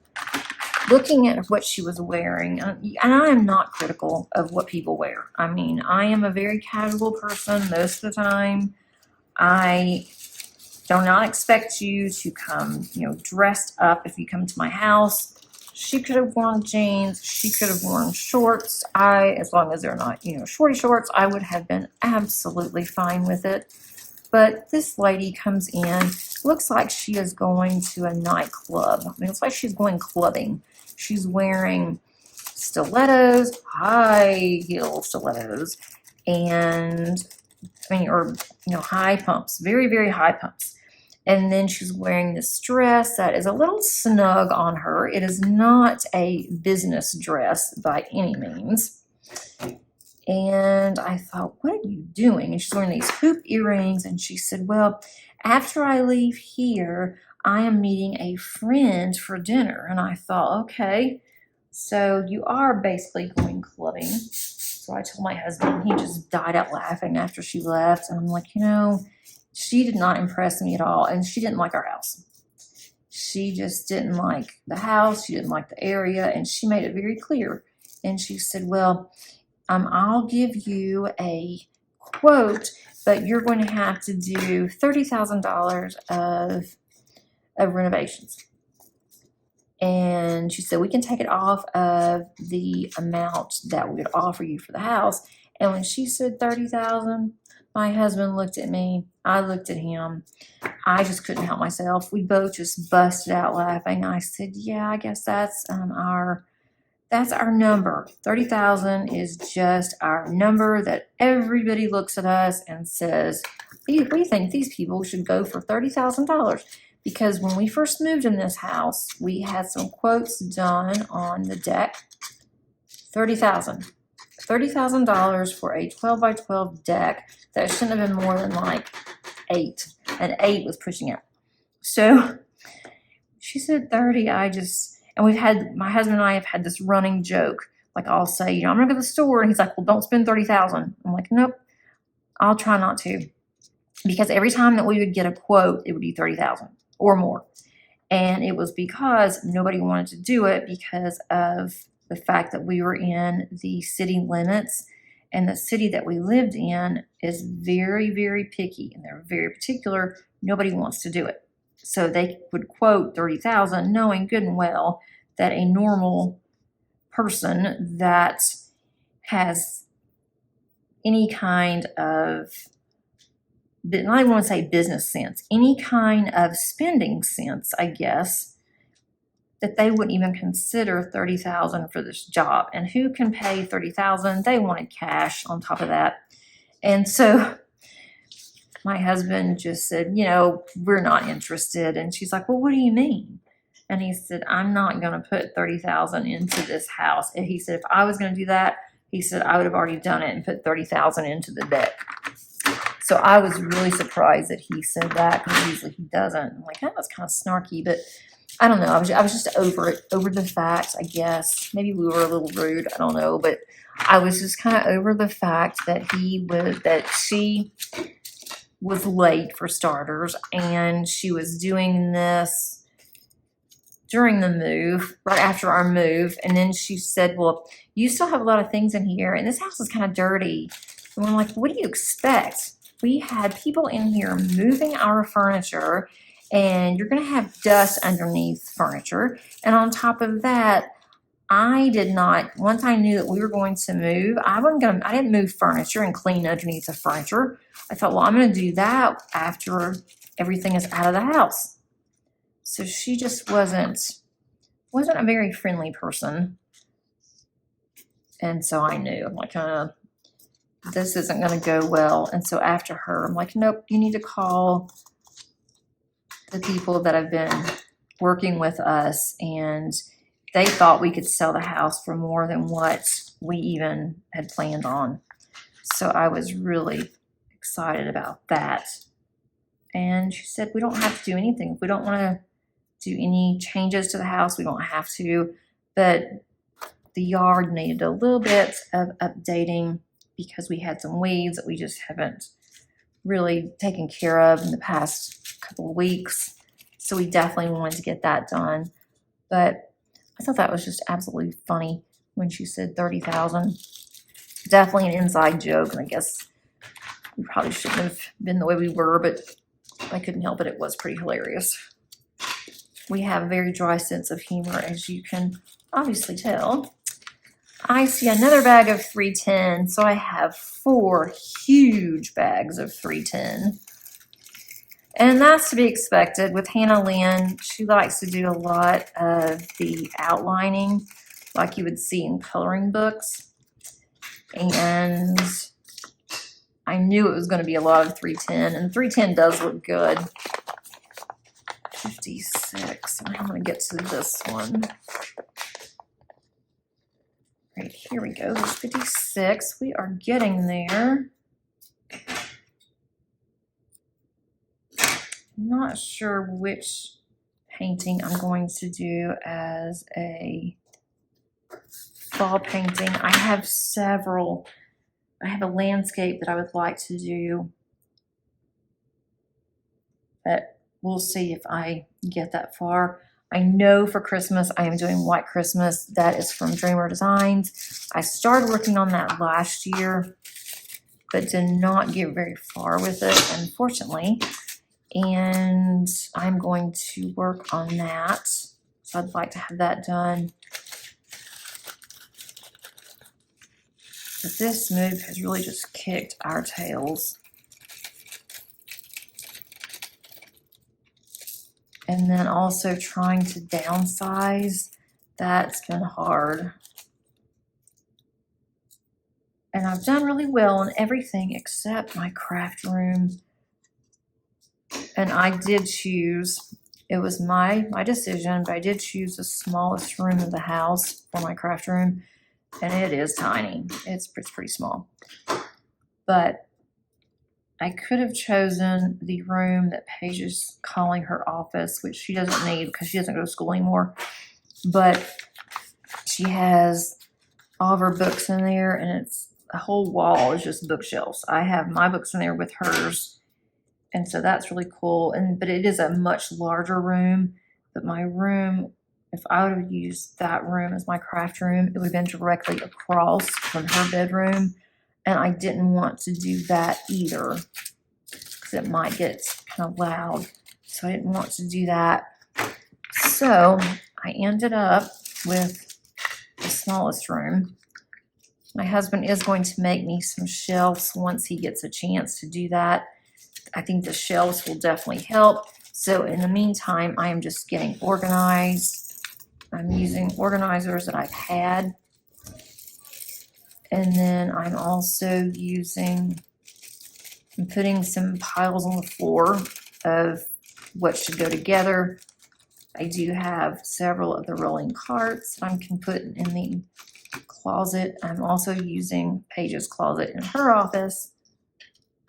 looking at what she was wearing, and I am not critical of what people wear. I mean, I am a very casual person most of the time. I do not expect you to come, dressed up if you come to my house. She could have worn jeans. She could have worn shorts. As long as they're not, shorty shorts, I would have been absolutely fine with it. But this lady comes in, looks like she is going to a nightclub. I mean, it's like she's going clubbing. She's wearing stilettos, high heel stilettos, and high pumps, very, very high pumps. And then she's wearing this dress that is a little snug on her. It is not a business dress by any means. And I thought, what are you doing? And she's wearing these hoop earrings. And she said, well, after I leave here, I am meeting a friend for dinner. And I thought, okay, so you are basically going clubbing. So I told my husband, he just died out laughing after she left. And I'm like, she did not impress me at all. And she didn't like our house. She just didn't like the house. She didn't like the area. And she made it very clear. And she said, well, I'll give you a quote, but you're going to have to do $30,000 of renovations. And she said, we can take it off of the amount that we would offer you for the house. And when she said $30,000, my husband looked at me. I looked at him. I just couldn't help myself. We both just busted out laughing. I said, yeah, I guess that's our number. 30,000 is just our number that everybody looks at us and says, we think these people should go for $30,000. Because when we first moved in this house, we had some quotes done on the deck. $30,000 for a 12 by 12 deck that shouldn't have been more than like 8. And 8 was pushing it. So she said 30. And my husband and I have had this running joke. Like I'll say, I'm going to go to the store. And he's like, well, don't spend $30,000. I'm like, nope, I'll try not to. Because every time that we would get a quote, it would be $30,000 or more. And it was because nobody wanted to do it because of the fact that we were in the city limits. And the city that we lived in is very, very picky. And they're very particular. Nobody wants to do it. So they would quote $30,000, knowing good and well that a normal person that has any kind of I don't want to say business sense, any kind of spending sense, I guess, that they wouldn't even consider $30,000 for this job. And who can pay $30,000? They wanted cash on top of that. And so my husband just said, we're not interested. And she's like, well, what do you mean? And he said, I'm not going to put $30,000 into this house. And he said, if I was going to do that, he said, I would have already done it and put $30,000 into the deck. So I was really surprised that he said that, because usually he doesn't. I'm like, that was kind of snarky, but I don't know. I was just over it, over the fact, I guess. Maybe we were a little rude. I don't know, but I was just kind of over the fact that she was late, for starters, and she was doing this during the move, right after our move. And then she said, well, you still have a lot of things in here, and this house is kind of dirty. And I'm like, what do you expect? We had people in here moving our furniture, and you're going to have dust underneath furniture. And on top of that, once I knew that we were going to move, I didn't move furniture and clean underneath the furniture. I thought, well, I'm going to do that after everything is out of the house. So she just wasn't a very friendly person. And so I knew, I'm like, this isn't going to go well. And so after her, I'm like, nope, you need to call the people that have been working with us, and they thought we could sell the house for more than what we even had planned on. So I was really excited about that. And she said, we don't have to do anything. If we don't want to do any changes to the house, we don't have to. But the yard needed a little bit of updating, because we had some weeds that we just haven't really taken care of in the past couple of weeks. So we definitely wanted to get that done. But I thought that was just absolutely funny when she said $30,000. Definitely an inside joke, and I guess we probably shouldn't have been the way we were, but I couldn't help it. It was pretty hilarious. We have a very dry sense of humor, as you can obviously tell. I see another bag of 310, so I have 4 huge bags of 310. And that's to be expected. With Hannah Lynn, she likes to do a lot of the outlining, like you would see in coloring books. And I knew it was going to be a lot of 310, and 310 does look good. 56, I'm going to get to this one. Right, here we go, there's 56, we are getting there. Not sure which painting I'm going to do as a fall painting. I have several. I have a landscape that I would like to do, but we'll see if I get that far. I know for Christmas I am doing White Christmas. That is from Dreamer Designs. I started working on that last year, but did not get very far with it, unfortunately. And I'm going to work on that. So I'd like to have that done. But this move has really just kicked our tails. And then also trying to downsize, that's been hard. And I've done really well on everything except my craft room. And I did choose, it was my decision, but I did choose the smallest room of the house for my craft room. And it is tiny. It's pretty small. But I could have chosen the room that Paige is calling her office, which she doesn't need because she doesn't go to school anymore. But she has all of her books in there, and it's a whole wall is just bookshelves. I have my books in there with hers. And so that's really cool. But it is a much larger room. But my room, if I would have used that room as my craft room, it would have been directly across from her bedroom. And I didn't want to do that either, because it might get kind of loud. So I didn't want to do that. So I ended up with the smallest room. My husband is going to make me some shelves once he gets a chance to do that. I think the shelves will definitely help. So in the meantime, I am just getting organized. I'm using organizers that I've had. And then I'm also I'm putting some piles on the floor of what should go together. I do have several of the rolling carts I can put in the closet. I'm also using Paige's closet in her office.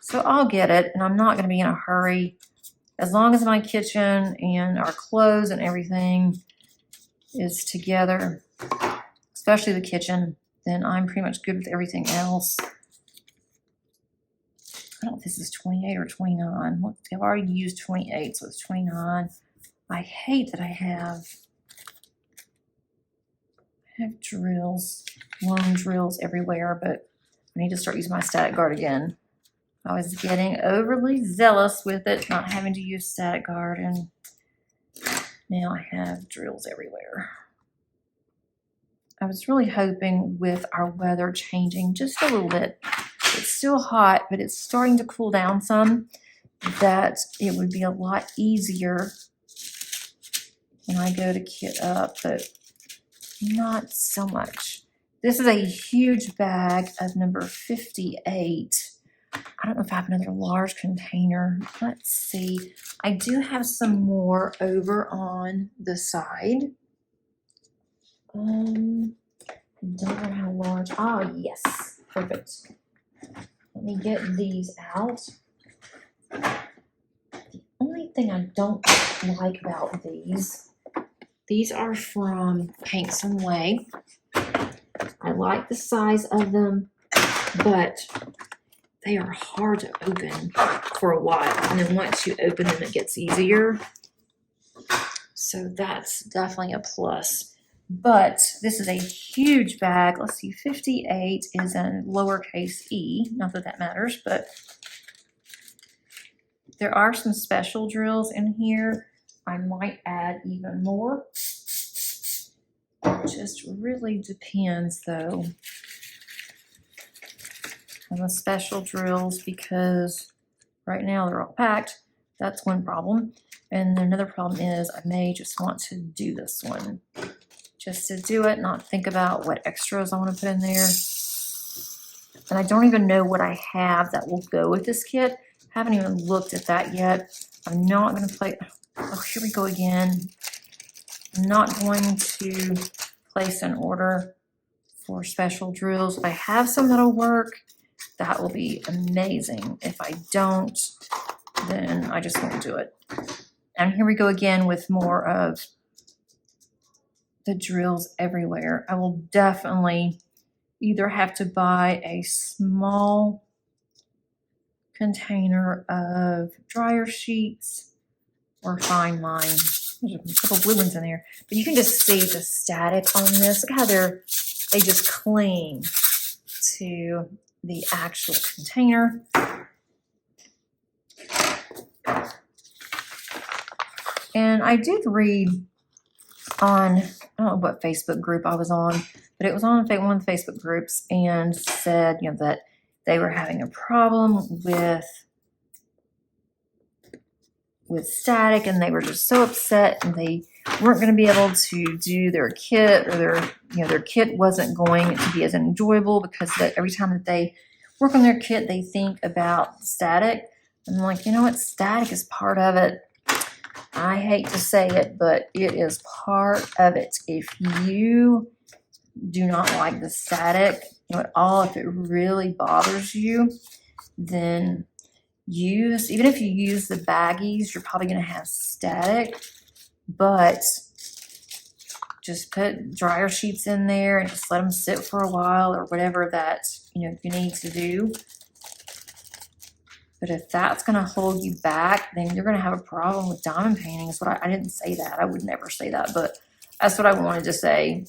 So I'll get it, and I'm not going to be in a hurry. As long as my kitchen and our clothes and everything is together, especially the kitchen, then I'm pretty much good with everything else. I don't know if this is 28 or 29. Look, I've already used 28, so it's 29. I hate that I have drills, long drills everywhere, but I need to start using my static guard again. I was getting overly zealous with it, not having to use static guard, and now I have drills everywhere. I was really hoping with our weather changing just a little bit, it's still hot, but it's starting to cool down some, that it would be a lot easier when I go to kit up, but not so much. This is a huge bag of number 58. I don't know if I have another large container. Let's see. I do have some more over on the side. I don't know how large. Ah, yes. Perfect. Let me get these out. The only thing I don't like about these are from Paint Some Way. I like the size of them, but they are hard to open for a while. And then once you open them, it gets easier. So that's definitely a plus. But this is a huge bag. Let's see, 58 is in lowercase e. Not that that matters, but there are some special drills in here. I might add even more. It just really depends, though, on the special drills, because right now they're all packed. That's one problem. And another problem is I may just want to do this one. Just to do it, not think about what extras I want to put in there. And I don't even know what I have that will go with this kit. Haven't even looked at that yet. I'm not going to play. Oh, here we go again. I'm not going to place an order for special drills. If I have some that'll work, that will be amazing. If I don't, then I just won't do it. And here we go again with more of the drills everywhere. I will definitely either have to buy a small container of dryer sheets or find mine. There's a couple blue ones in there, but you can just see the static on this. Look how they just cling to the actual container. And I did read on, I don't know what Facebook group I was on, but it was on one of the Facebook groups, and said, that they were having a problem with static, and they were just so upset, and they weren't going to be able to do their kit, or their kit wasn't going to be as enjoyable, because every time that they work on their kit, they think about static. And I'm like, you know what? Static is part of it. I hate to say it, but it is part of it. If you do not like the static at all, if it really bothers you, then even if you use the baggies, you're probably going to have static, but just put dryer sheets in there and just let them sit for a while, or whatever that you need to do. But if that's going to hold you back, then you're going to have a problem with diamond painting. Is what I didn't say that. I would never say that, but that's what I wanted to say.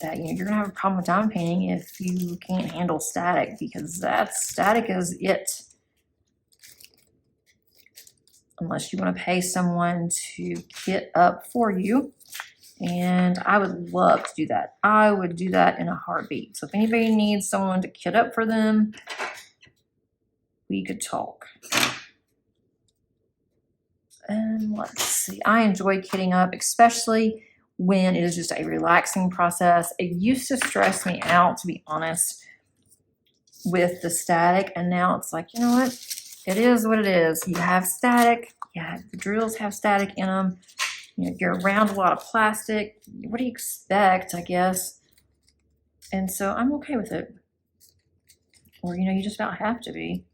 That you're going to have a problem with diamond painting if you can't handle static, because static is it. Unless you want to pay someone to kit up for you, and I would love to do that. I would do that in a heartbeat. So if anybody needs someone to kit up for them, we could talk. And let's see, I enjoy kitting up, especially when it is just a relaxing process. It used to stress me out, to be honest, with the static, and now it's like, you know what? It is what it is. You have static. Yeah, the drills have static in them. You know, you're around a lot of plastic. What do you expect, I guess? And so I'm okay with it. Or, you know, you just about have to be.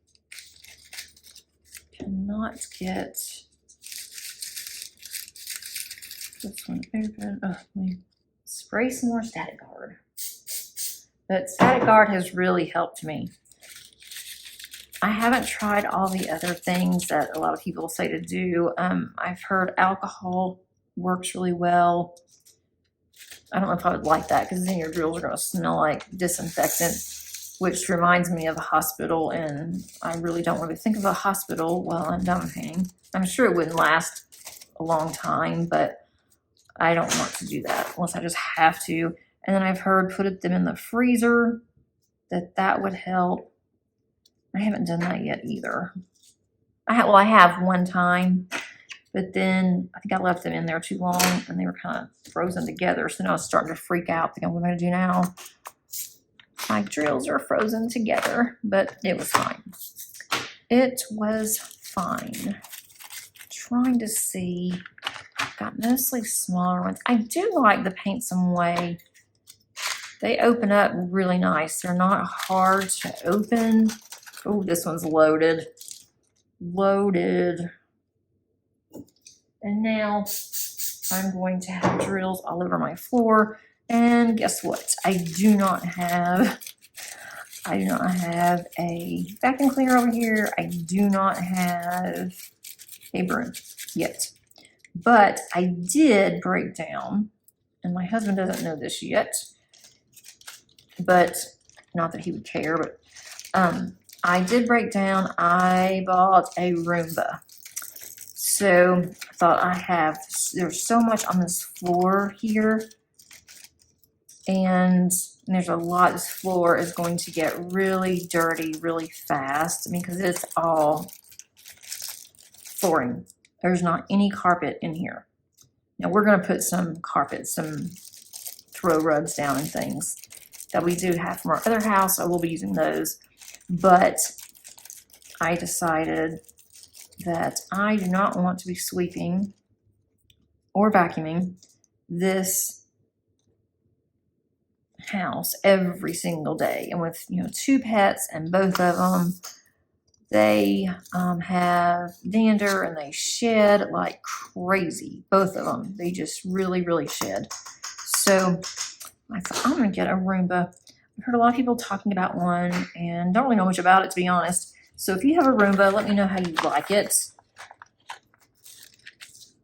Cannot get this one open. Oh, let me spray some more Static Guard. But Static Guard has really helped me. I haven't tried all the other things that a lot of people say to do. I've heard alcohol works really well. I don't know if I would like that because then your drills are going to smell like disinfectant, which reminds me of a hospital, and I really don't want to think of a hospital while I'm diamond painting. I'm sure it wouldn't last a long time, but I don't want to do that unless I just have to. And then I've heard put them in the freezer, that would help. I haven't done that yet either. I have one time, but then I think I left them in there too long and they were kind of frozen together. So now I was starting to freak out, thinking, what am I going to do now? My drills are frozen together, but it was fine. It was fine. Trying to see, got mostly smaller ones. I do like the Paint Some Way. They open up really nice. They're not hard to open. Oh, this one's loaded. Loaded. And now I'm going to have drills all over my floor. And guess what? I do not have a vacuum cleaner over here. I do not have a broom yet. But I did break down, and my husband doesn't know this yet, but not that he would care, but I did break down. I bought a Roomba. So I thought there's so much on this floor here, and there's a lot. This floor is going to get really dirty really fast. I mean, because it's all flooring. There's not any carpet in here. Now we're going to put some carpet, some throw rugs down and things that we do have from our other house. So we'll be using those. But I decided that I do not want to be sweeping or vacuuming this house every single day. And with, you know, 2 pets, and both of them, they have dander and they shed like crazy. Both of them, they just really, really shed. So I thought, I'm gonna get a Roomba. I've heard a lot of people talking about one and don't really know much about it, to be honest. So if you have a Roomba, let me know how you like it.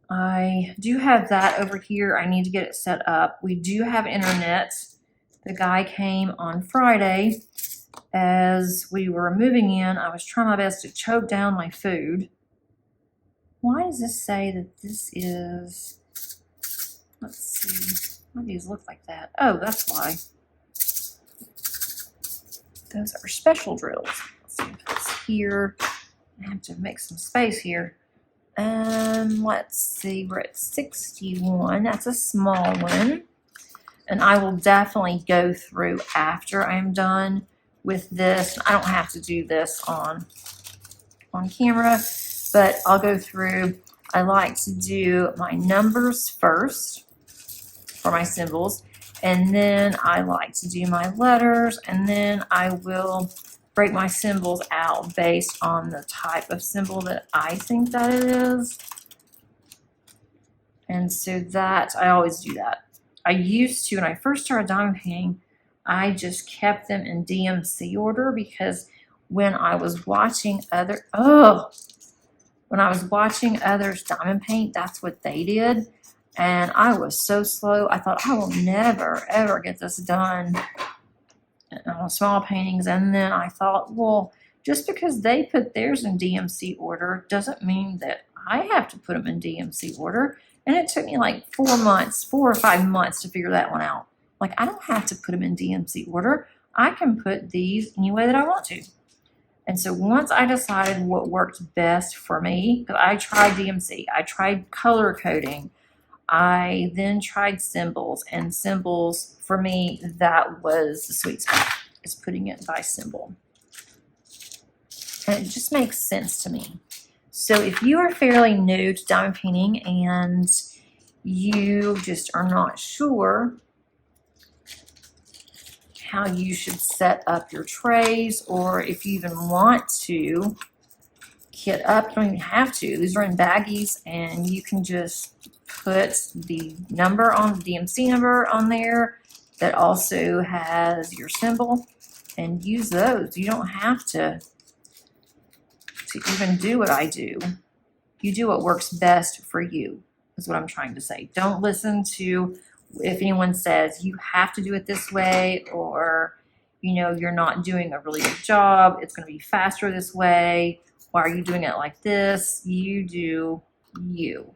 I do have that over here. I need to get it set up. We do have internet. The guy came on Friday. As we were moving in, I was trying my best to choke down my food. Why does this say that this is, let's see, why do these look like that? Oh, that's why. Those are special drills. Let's see if it's here. I have to make some space here. Let's see, we're at 61. That's a small one. And I will definitely go through after I'm done with this. I don't have to do this on camera, but I'll go through. I like to do my numbers first for my symbols, and then I like to do my letters, and then I will break my symbols out based on the type of symbol that I think that it is. And so that, I always do that. I used to, when I first started diamond painting, I just kept them in DMC order, because when I was watching others diamond paint, that's what they did. And I was so slow. I thought, I will never, ever get this done on small paintings. And then I thought, well, just because they put theirs in DMC order doesn't mean that I have to put them in DMC order. And it took me like 4 or 5 months to figure that one out. Like, I don't have to put them in DMC order. I can put these any way that I want to. And so once I decided what worked best for me, because I tried DMC, I tried color coding, I then tried symbols, and symbols, for me, that was the sweet spot, is putting it by symbol. And it just makes sense to me. So if you are fairly new to diamond painting and you just are not sure how you should set up your trays, or if you even want to kit up, you don't even have to. These are in baggies, and you can just put the number on the DMC number on there that also has your symbol, and use those. You don't have to even do what I do. You do what works best for you, is what I'm trying to say. Don't listen to if anyone says you have to do it this way, or you're not doing a really good job, it's going to be faster this way, why are you doing it like this? You do you.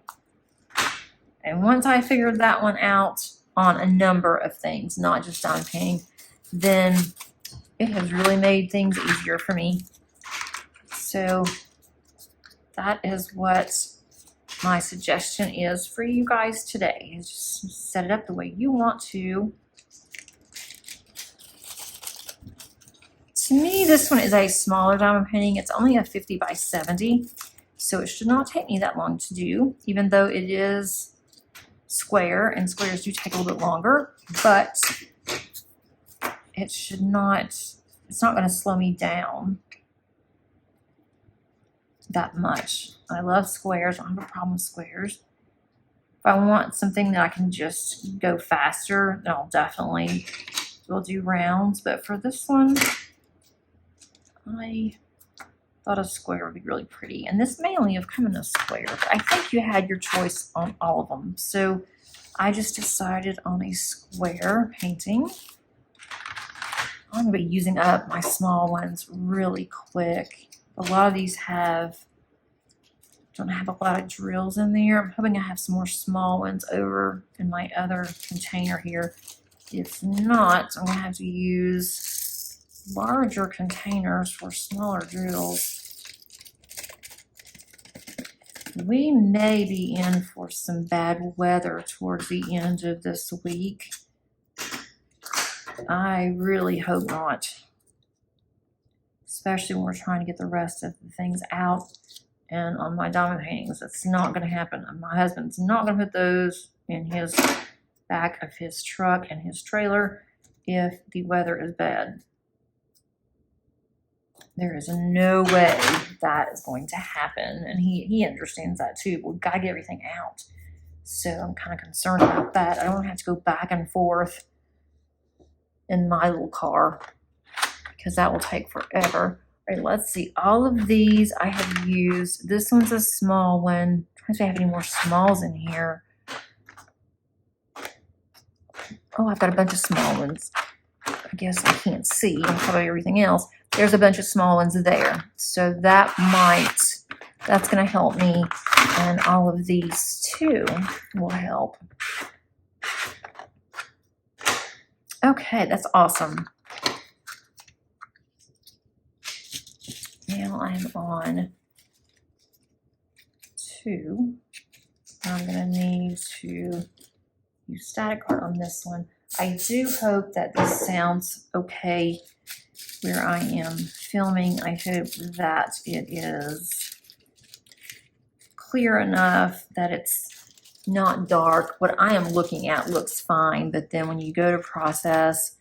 And once I figured that one out on a number of things, not just diamond painting, then it has really made things easier for me. So that is what my suggestion is for you guys today, is just set it up the way you want to. To me, this one is a smaller diamond painting. It's only a 50 by 70, so it should not take me that long to do, even though it is square, and squares do take a little bit longer, but it should not, it's not going to slow me down that much. I love squares. I don't have a problem with squares. If I want something that I can just go faster, then I'll definitely will do rounds. But for this one, I thought a square would be really pretty. And this may only have come in a square, but I think you had your choice on all of them. So I just decided on a square painting. I'm going to be using up my small ones really quick. A lot of these don't have a lot of drills in there. I'm hoping I have some more small ones over in my other container here. If not, I'm going to have to use larger containers for smaller drills. We may be in for some bad weather towards the end of this week. I really hope not. Especially when we're trying to get the rest of the things out. And on my diamond paintings, that's not going to happen. My husband's not going to put those in his back of his truck and his trailer if the weather is bad. There is no way that is going to happen. And he understands that too, but we've got to get everything out. So I'm kind of concerned about that. I don't have to go back and forth in my little car, because that will take forever. All right, let's see. All of these I have used. This one's a small one. I'm trying to see if I have any more smalls in here. Oh, I've got a bunch of small ones. I guess I can't see. I'm probably everything else. There's a bunch of small ones there. So that's going to help me. And all of these too will help. Okay, that's awesome. Now I'm on 2. I'm going to need to use static art on this one. I do hope that this sounds okay where I am filming. I hope that it is clear enough that it's not dark. What I am looking at looks fine, but then when you go to process,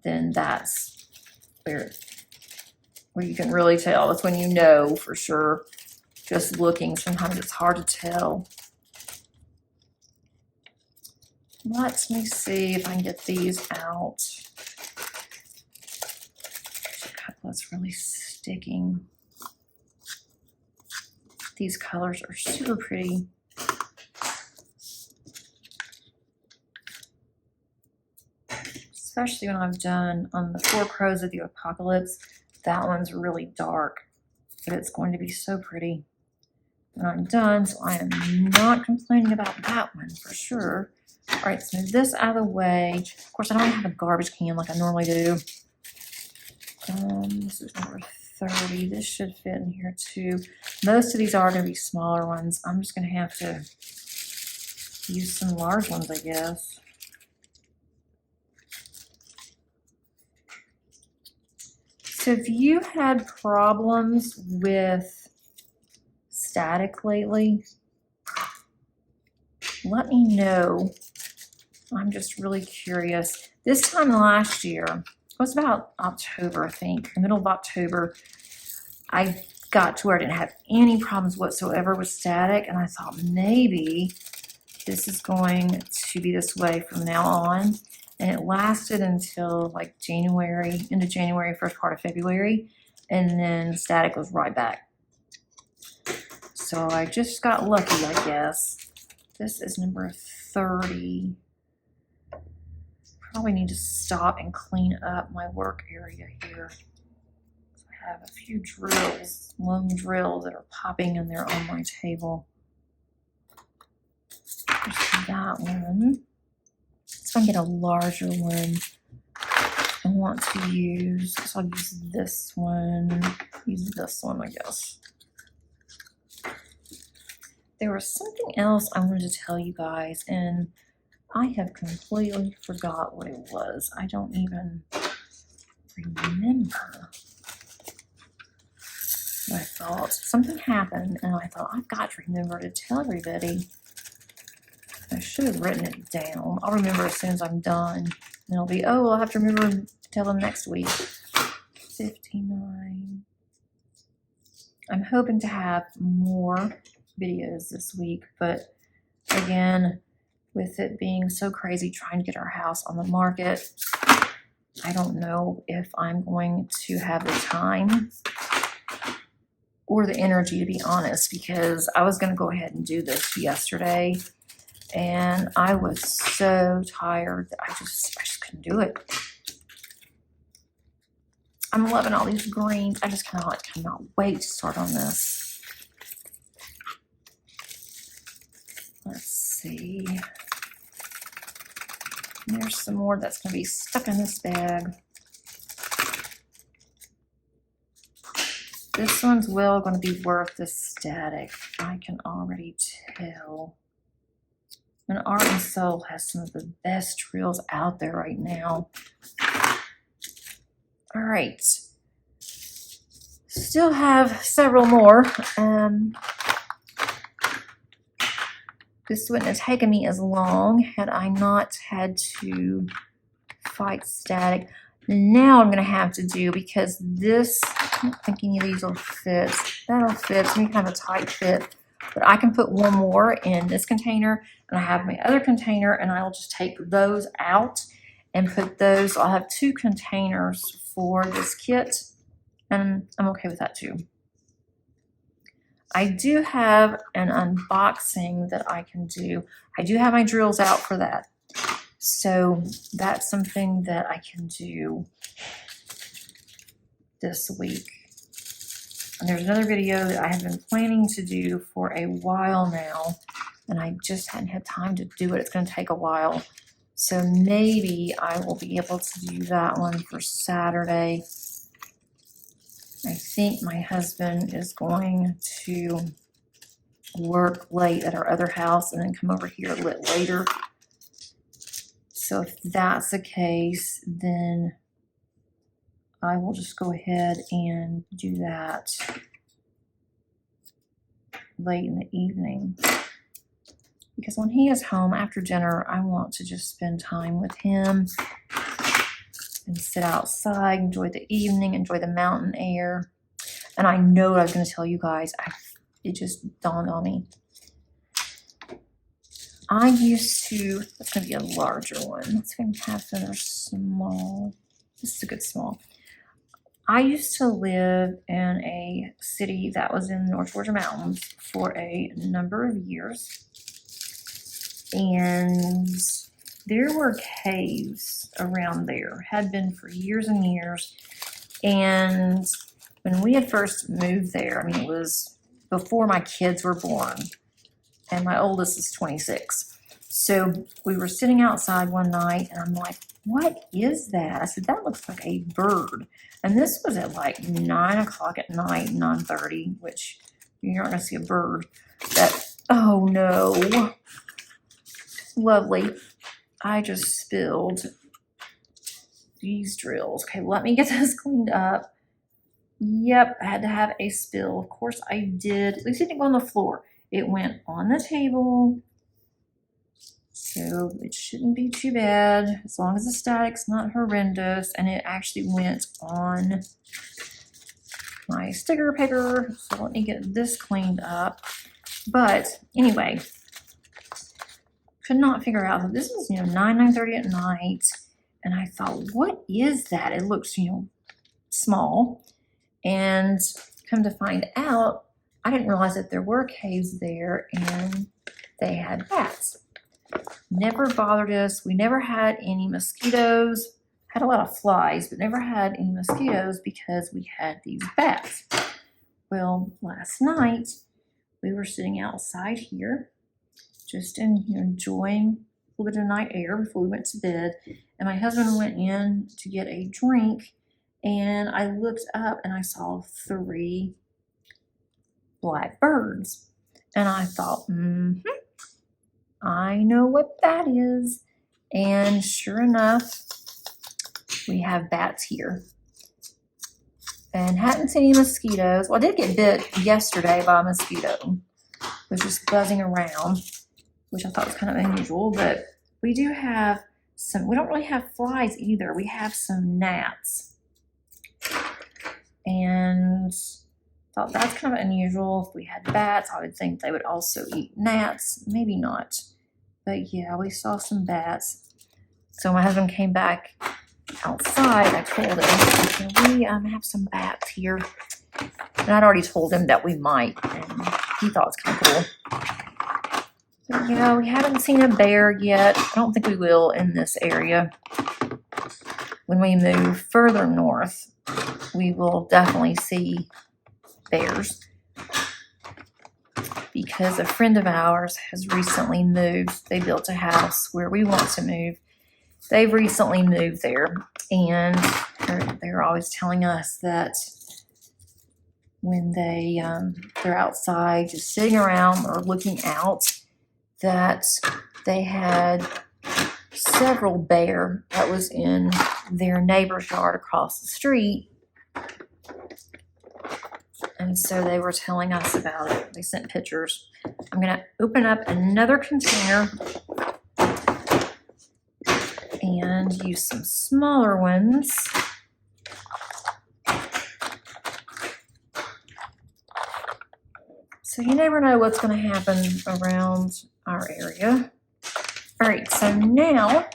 then that's where you can really tell. That's when you know for sure. Just looking, sometimes it's hard to tell. Let me see if I can get these out. God, that's really sticking. These colors are super pretty. Especially when I've done on the 4 Crows of the Apocalypse. That one's really dark, but it's going to be so pretty when I'm done, so I am not complaining about that one for sure. All right, let's move this out of the way. Of course, I don't have a garbage can like I normally do. This is number 30. This should fit in here too. Most of these are going to be smaller ones. I'm just going to have to use some large ones, I guess. So if you had problems with static lately, let me know. I'm just really curious. This time last year, it was about October, I think, the middle of October, I got to where I didn't have any problems whatsoever with static, and I thought maybe this is going to be this way from now on. And it lasted until like January, into January, first part of February, and then static was right back. So I just got lucky, I guess. This is number 30. Probably need to stop and clean up my work area here. So I have a few drills, long drills that are popping in there on my table. There's that one. So I can get a larger one. I want to use, so I'll use this one, I guess. There was something else I wanted to tell you guys, and I have completely forgot what it was. I don't even remember what I thought. Something happened, and I thought, I've got to remember to tell everybody. I should have written it down. I'll remember as soon as I'm done. And it'll be, oh, I'll have to remember to tell them next week. 59. I'm hoping to have more videos this week, but again, with it being so crazy trying to get our house on the market, I don't know if I'm going to have the time or the energy, to be honest, because I was going to go ahead and do this yesterday, and I was so tired that I just couldn't do it. I'm loving all these greens. I just cannot wait to start on this. Let's see. There's some more that's going to be stuck in this bag. This one's well going to be worth the static. I can already tell. And Art and Soul has some of the best drills out there right now. All right. Still have several more. This wouldn't have taken me as long had I not had to fight static. Now I'm going to have to do, because this, I don't think any of these will fit. That'll fit. It's going to be kind of a tight fit. But I can put one more in this container, and I have my other container, and I'll just take those out and put those. I'll have 2 containers for this kit, and I'm okay with that too. I do have an unboxing that I can do. I do have my drills out for that. So that's something that I can do this week. And there's another video that I have been planning to do for a while now, and I just hadn't had time to do it. It's going to take a while. So maybe I will be able to do that one for Saturday. I think my husband is going to work late at our other house and then come over here a little later. So if that's the case, then I will just go ahead and do that late in the evening. Because when he is home after dinner, I want to just spend time with him and sit outside, enjoy the evening, enjoy the mountain air. And I know what I was going to tell you guys. It just dawned on me. I used to, that's going to be a larger one. Let's go and have another small. This is a good small. I used to live in a city that was in North Georgia mountains for a number of years. And there were caves around there, had been for years and years. And when we had first moved there, I mean, it was before my kids were born, and my oldest is 26. So we were sitting outside one night and I'm like, what is that? I said, that looks like a bird. And this was at like 9 o'clock at night, 9:30, which you're not gonna see a bird. Oh no. Lovely. I just spilled these drills. Okay, let me get this cleaned up. Yep, I had to have a spill. Of course I did. At least it didn't go on the floor. It went on the table. So it shouldn't be too bad as long as the static's not horrendous, and it actually went on my sticker paper. So let me get this cleaned up. But anyway, could not figure out that this was 9:30 at night, and I thought, what is that? It looks small, and come to find out, I didn't realize that there were caves there and they had bats. Never bothered us. We never had any mosquitoes. Had a lot of flies, but never had any mosquitoes because we had these bats. Well, last night we were sitting outside here, just enjoying a little bit of night air before we went to bed. And my husband went in to get a drink, and I looked up and I saw 3 black birds. And I thought, I know what that is. And sure enough, we have bats here. And hadn't seen any mosquitoes. Well, I did get bit yesterday by a mosquito. It was just buzzing around, which I thought was kind of unusual. But we do have some, we don't really have flies either. We have some gnats. And thought that's kind of unusual. If we had bats, I would think they would also eat gnats. Maybe not. But yeah, we saw some bats. So my husband came back outside. I told him, I said, we have some bats here. And I'd already told him that we might, and he thought it was kind of cool. But yeah, we haven't seen a bear yet. I don't think we will in this area. When we move further north, we will definitely see bears, because a friend of ours has recently moved. They built a house where we want to move. They've recently moved there, and they're always telling us that when they're outside just sitting around or looking out, that they had several bear that was in their neighbor's yard across the street. And so they were telling us about it. They sent pictures. I'm going to open up another container and use some smaller ones. So you never know what's going to happen around our area. All right, so now,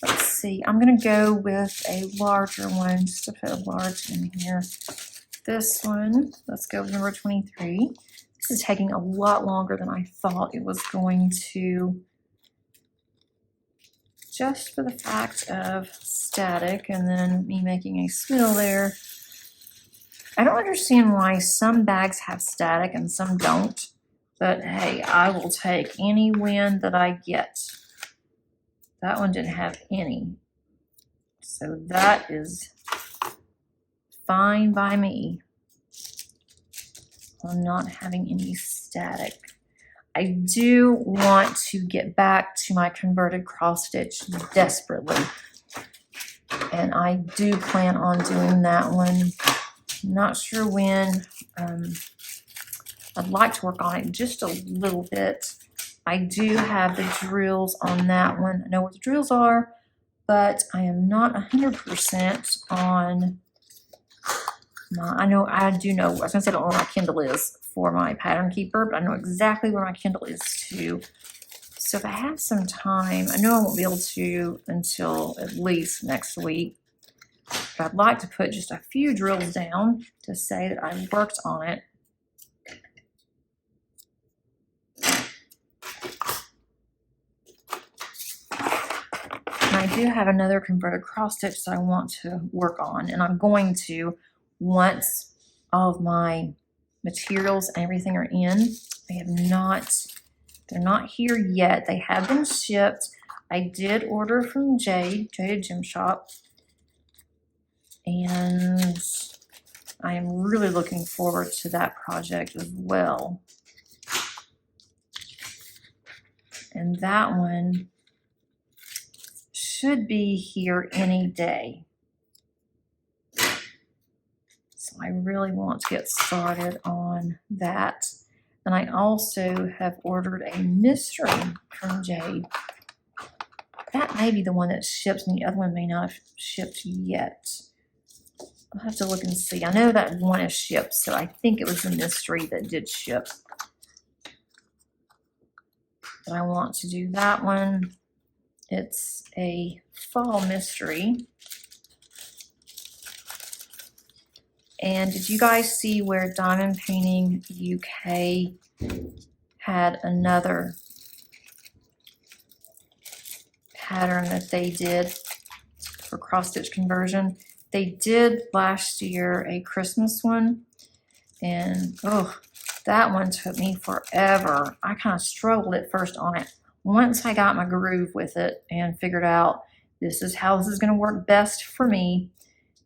let's see. I'm going to go with a larger one, just to put a large in here. This one, let's go with number 23. This is taking a lot longer than I thought it was going to, just for the fact of static and then me making a spill there. I don't understand why some bags have static and some don't, but hey, I will take any win that I get. That one didn't have any, so that is fine by me on not having any static. I do want to get back to my converted cross stitch desperately, and I do plan on doing that one. Not sure when. I'd like to work on it just a little bit. I do have the drills on that one. I know what the drills are, but I am not 100% on I do know, I was going to say I don't know where my Kindle is for my pattern keeper, but I know exactly where my Kindle is too. So if I have some time, I know I won't be able to until at least next week, but I'd like to put just a few drills down to say that I worked on it. And I do have another converted cross stitch that I want to work on, and I'm going to, once all of my materials and everything are in. I have not They're not here yet. They have been shipped. I did order from Jade Gem Shop. And I am really looking forward to that project as well. And that one should be here any day. So I really want to get started on that. And I also have ordered a mystery from Jade. That may be the one that ships, and the other one may not have shipped yet. I'll have to look and see. I know that one is shipped, so I think it was the mystery that did ship. But I want to do that one. It's a fall mystery. And did you guys see where Diamond Painting UK had another pattern that they did for cross stitch conversion? They did last year a Christmas one, and oh, that one took me forever. I kind of struggled at first on it. Once I got my groove with it and figured out this is how this is going to work best for me,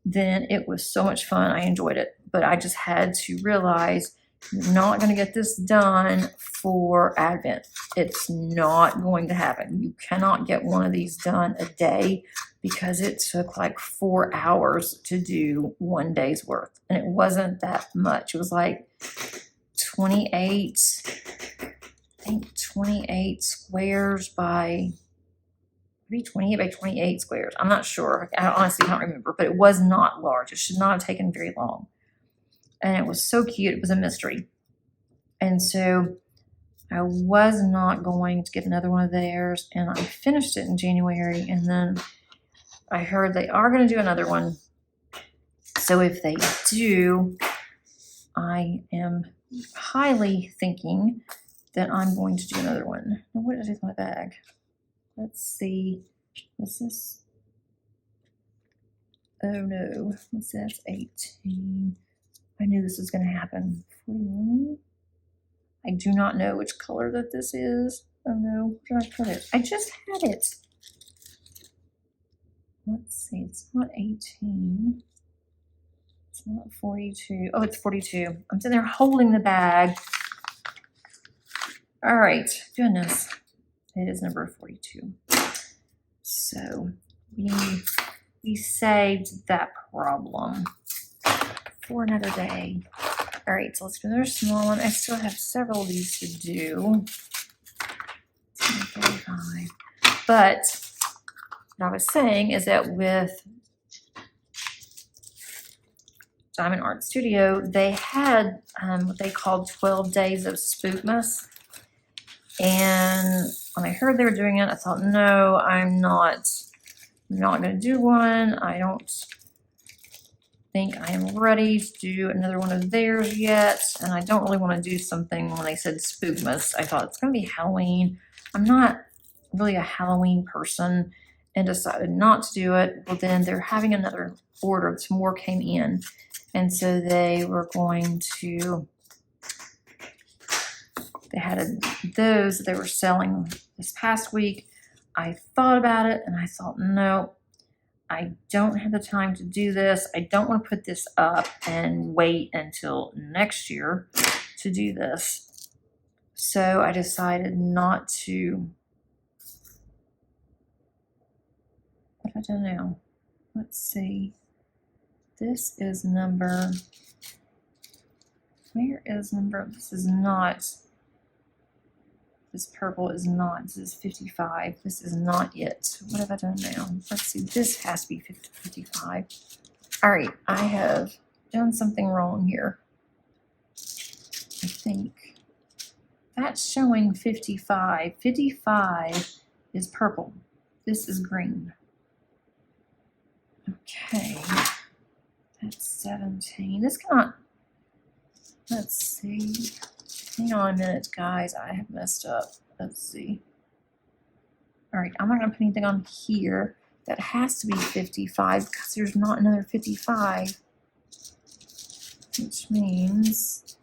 then it was so much fun. I enjoyed it, but I just had to realize you're not going to get this done for Advent. It's not going to happen. You cannot get one of these done a day because it took like 4 hours to do 1 day's worth. And it wasn't that much. It was like 28 squares by, maybe 28 by 28 squares. I'm not sure. I honestly don't remember, but it was not large. It should not have taken very long. And it was so cute. It was a mystery. And so I was not going to get another one of theirs, and I finished it in January, and then I heard they are going to do another one. So if they do, I am highly thinking that I'm going to do another one. Now, what is in my bag? Let's see. What's this? Oh no. What's this? 18. I knew this was going to happen. 41. I do not know which color that this is. Oh no. Where did I put it? I just had it. Let's see. It's not 18. It's not 42. Oh, it's 42. I'm sitting there holding the bag. All right. Goodness. It is number 42. So we saved that problem for another day. All right, so let's do another small one. I still have several of these to do. 35. But what I was saying is that with Diamond Art Studio, they had what they called 12 days of Spookmas. And when I heard they were doing it, I thought, no, I'm not going to do one. I don't think I am ready to do another one of theirs yet. And I don't really want to do something when they said Spookmas. I thought it's going to be Halloween. I'm not really a Halloween person and decided not to do it. Well, then they're having another order. Some more came in. And so they were going to, they had those that they were selling this past week. I thought about it and I thought, no, I don't have the time to do this. I don't want to put this up and wait until next year to do this. So I decided not to. What have I done now? Let's see. This is number, where is number, this is not, this purple is not, this is 55. This is not it. What have I done now? Let's see, this has to be 55. All right, I have done something wrong here. I think that's showing 55. 55 is purple. This is green. Okay. That's 17. This cannot, let's see. Hang on a minute, guys. I have messed up. Let's see. All right, I'm not going to put anything on here. That has to be 55 because there's not another 55. Which means,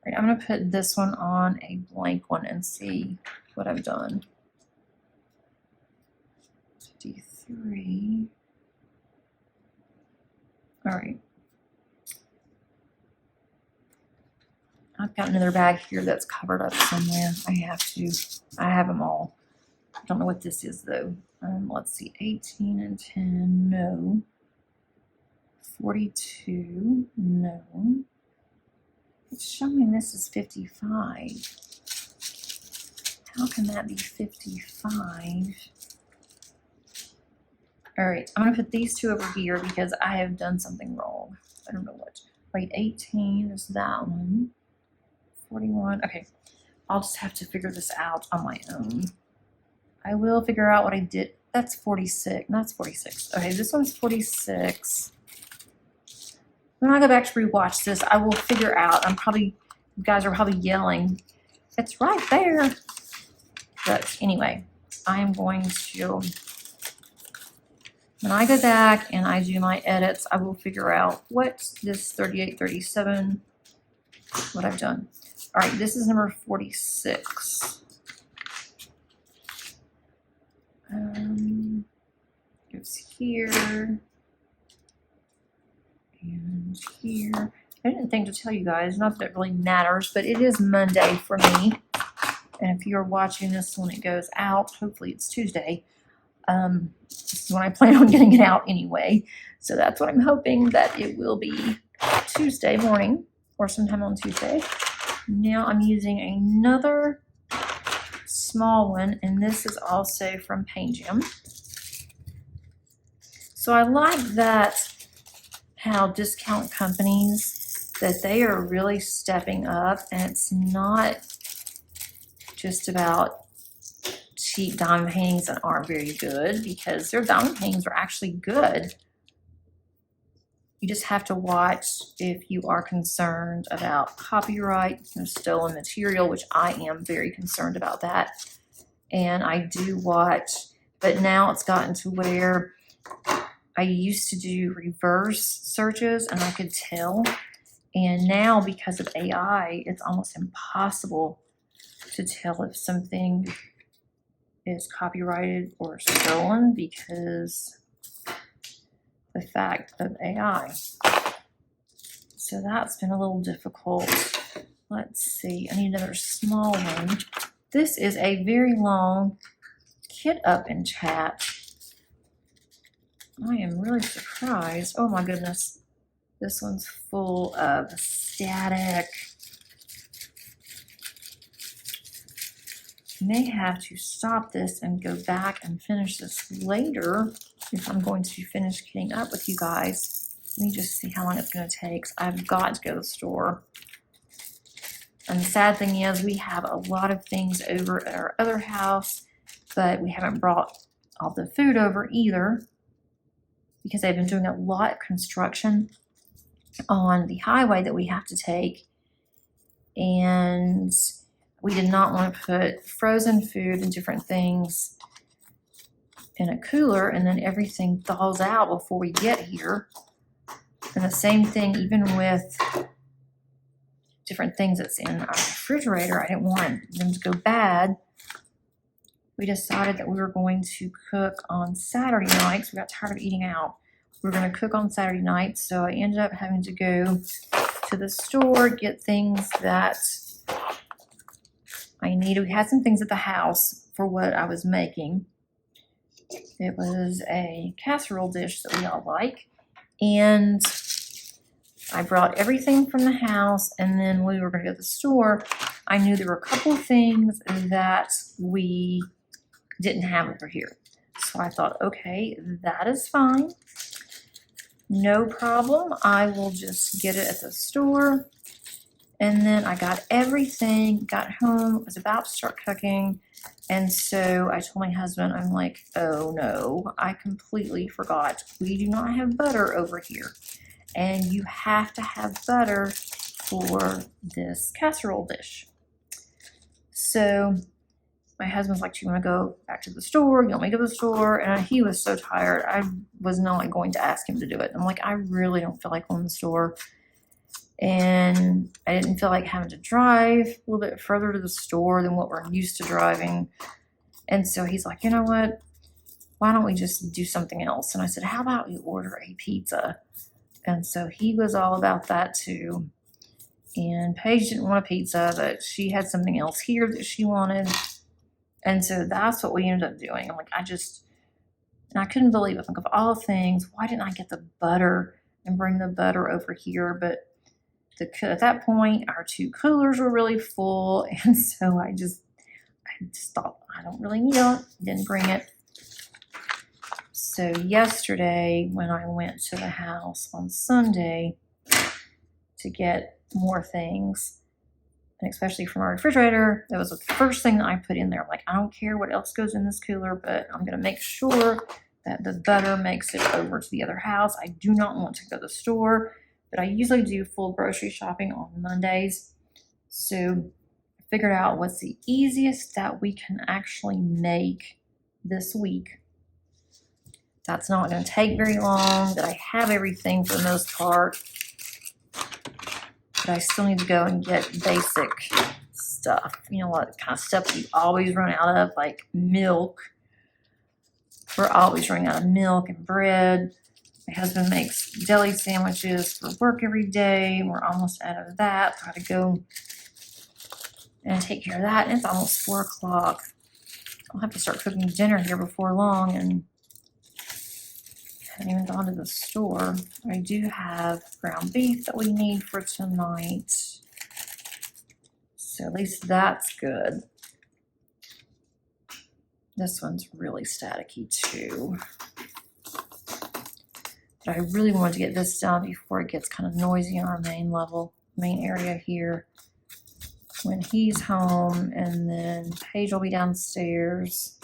Right, I'm going to put this one on a blank one and see what I've done. 53. All right. I've got another bag here that's covered up somewhere. I have them all. I don't know what this is though. Let's see, 18 and 10, no. 42, no. It's showing this is 55. How can that be 55? All right, I'm gonna put these two over here because I have done something wrong. I don't know what. Wait, 18 is that one. 41, okay. I'll just have to figure this out on my own. I will figure out what I did. That's 46, that's 46. Okay, this one's 46. When I go back to rewatch this, I will figure out. You guys are probably yelling, it's right there. But anyway, I am going to, when I go back and I do my edits, I will figure out what this 38, 37, what I've done. All right, this is number 46. It's here and here. I didn't think to tell you guys, not that it really matters, but it is Monday for me. And if you're watching this when it goes out, hopefully it's Tuesday. This is when I plan on getting it out anyway. So that's what I'm hoping, that it will be Tuesday morning or sometime on Tuesday. Now I'm using another small one, and this is also from Paint Jam. So I like that how discount companies, that they are really stepping up, and it's not just about cheap diamond paintings that aren't very good, because their diamond paintings are actually good. You just have to watch if you are concerned about copyright, stolen material, which I am very concerned about that. And I do watch, but now it's gotten to where I used to do reverse searches and I could tell. And now because of AI, it's almost impossible to tell if something is copyrighted or stolen because the fact of AI. So that's been a little difficult. Let's see, I need another small one. This is a very long Kit Up and Chat. I am really surprised. Oh my goodness. This one's full of static. I may have to stop this and go back and finish this later if I'm going to finish getting up with you guys. Let me just see how long it's going to take. I've got to go to the store. And the sad thing is we have a lot of things over at our other house, but we haven't brought all the food over either because they've been doing a lot of construction on the highway that we have to take. And we did not want to put frozen food and different things in a cooler and then everything thaws out before we get here. And the same thing even with different things that's in our refrigerator. I didn't want them to go bad. We decided that we were going to cook on Saturday nights. We got tired of eating out. We were going to cook on Saturday nights, so I ended up having to go to the store, get things that I needed. We had some things at the house for what I was making. It was a casserole dish that we all like, and I brought everything from the house, and then when we were going to go to the store, I knew there were a couple of things that we didn't have over here. So I thought, okay, that is fine. No problem. I will just get it at the store. And then I got everything, got home, was about to start cooking. And so I told my husband, I'm like, oh no, I completely forgot. We do not have butter over here. And you have to have butter for this casserole dish. So my husband's like, do you want to go back to the store? You want me to go to the store? And he was so tired. I was not going to ask him to do it. I'm like, I really don't feel like going to the store. and I didn't feel like having to drive a little bit further to the store than what we're used to driving. And so he's like, you know what? Why don't we just do something else? And I said, how about we order a pizza? And so he was all about that too. And Paige didn't want a pizza, but she had something else here that she wanted. And so that's what we ended up doing. I'm like, and I couldn't believe it. Like, of all things, why didn't I get the butter and bring the butter over here? But at that point, our 2 coolers were really full. And so I just thought, I don't really need it. Didn't bring it. So yesterday, when I went to the house on Sunday to get more things, and especially from our refrigerator, that was the first thing that I put in there. I'm like, I don't care what else goes in this cooler, but I'm going to make sure that the butter makes it over to the other house. I do not want to go to the store, but I usually do full grocery shopping on Mondays. So I figured out what's the easiest that we can actually make this week. That's not going to take very long, that I have everything for the most part. But I still need to go and get basic stuff. You know what kind of stuff we always run out of, like milk. We're always running out of milk and bread. My husband makes deli sandwiches for work every day. We're almost out of that. Got to go and take care of that. And it's almost 4 o'clock. I'll have to start cooking dinner here before long, and I haven't even gone to the store. I do have ground beef that we need for tonight. So at least that's good. This one's really staticky too. But I really wanted to get this done before it gets kind of noisy on our main area here. When he's home, and then Paige will be downstairs.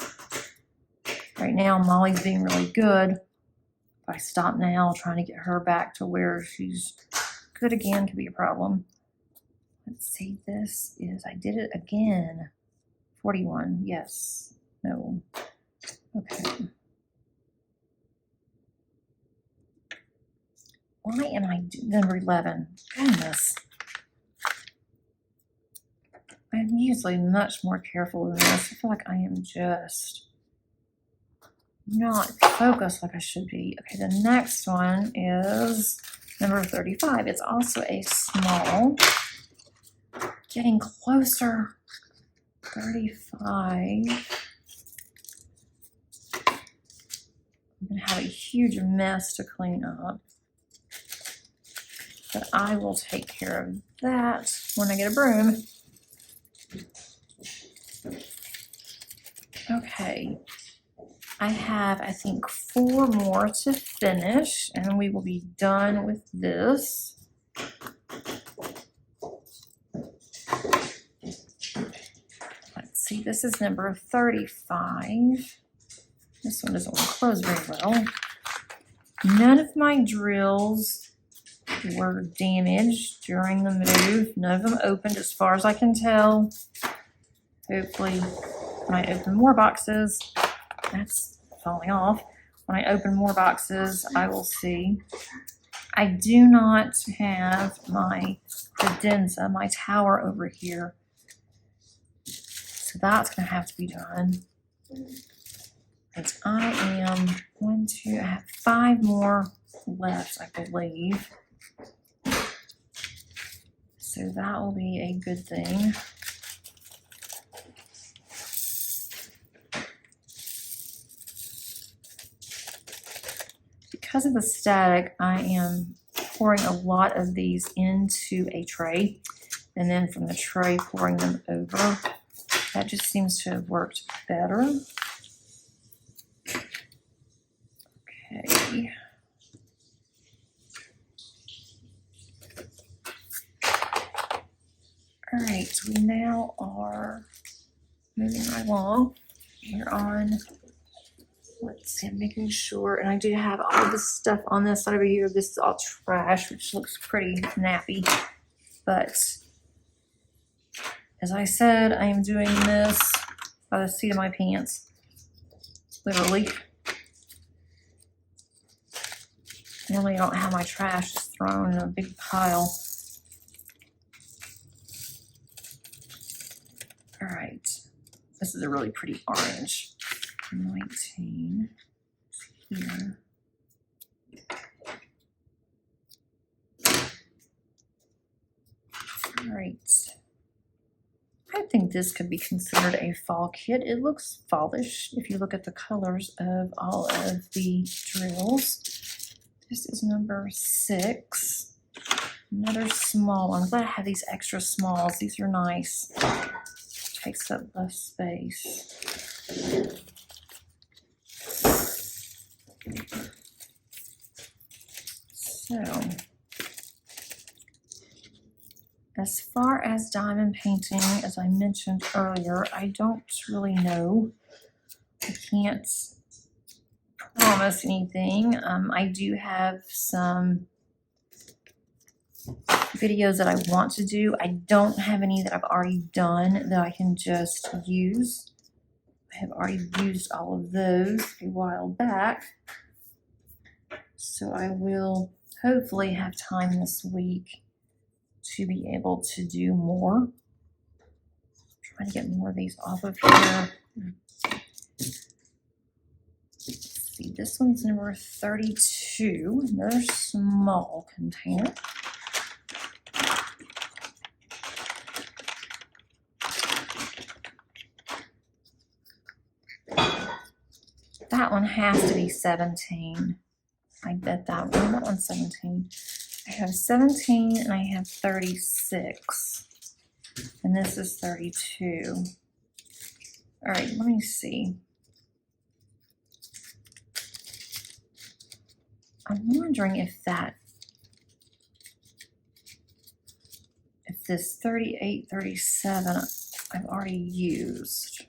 Right now, Molly's being really good. If I stop now, trying to get her back to where she's good again could be a problem. Let's see, this is, I did it again. 41, yes, no, okay. Why am I number 11? Goodness. I'm usually much more careful than this. I feel like I am just not focused like I should be. Okay, the next one is number 35. It's also a small. Getting closer. 35. I'm going to have a huge mess to clean up. But I will take care of that when I get a broom. Okay. I have, I think, 4 more to finish, and we will be done with this. Let's see, this is number 35. This one doesn't want to close very well. None of my drills were damaged during the move. None of them opened as far as I can tell. Hopefully, when I open more boxes, that's falling off. When I open more boxes, I will see. I do not have my credenza, my tower over here. So that's going to have to be done. And I am I have 5 more left, I believe. So that will be a good thing. Because of the static, I am pouring a lot of these into a tray, and then from the tray pouring them over. That just seems to have worked better. Okay. All right, so we now are moving right along. We're on, let's see, I'm making sure, and I do have all this stuff on this side over here. This is all trash, which looks pretty nappy, but as I said, I am doing this by the seat of my pants, literally. Normally I don't have my trash just thrown in a big pile, is a really pretty orange. 19 here. All right. I think this could be considered a fall kit. It looks fallish if you look at the colors of all of the drills. This is number 6. Another small one. I'm glad I have these extra smalls. These are nice. Takes up less space. So, as far as diamond painting, as I mentioned earlier, I don't really know. I can't promise anything. I do have some videos that I want to do. I don't have any that I've already done that I can just use. I have already used all of those a while back. So I will hopefully have time this week to be able to do more. I'm trying to get more of these off of here. Let's see, this one's number 32, another small container. That one has to be 17. I bet that one's 17. I have 17 and I have 36. And this is 32. All right, let me see. I'm wondering if this 38, 37 I've already used.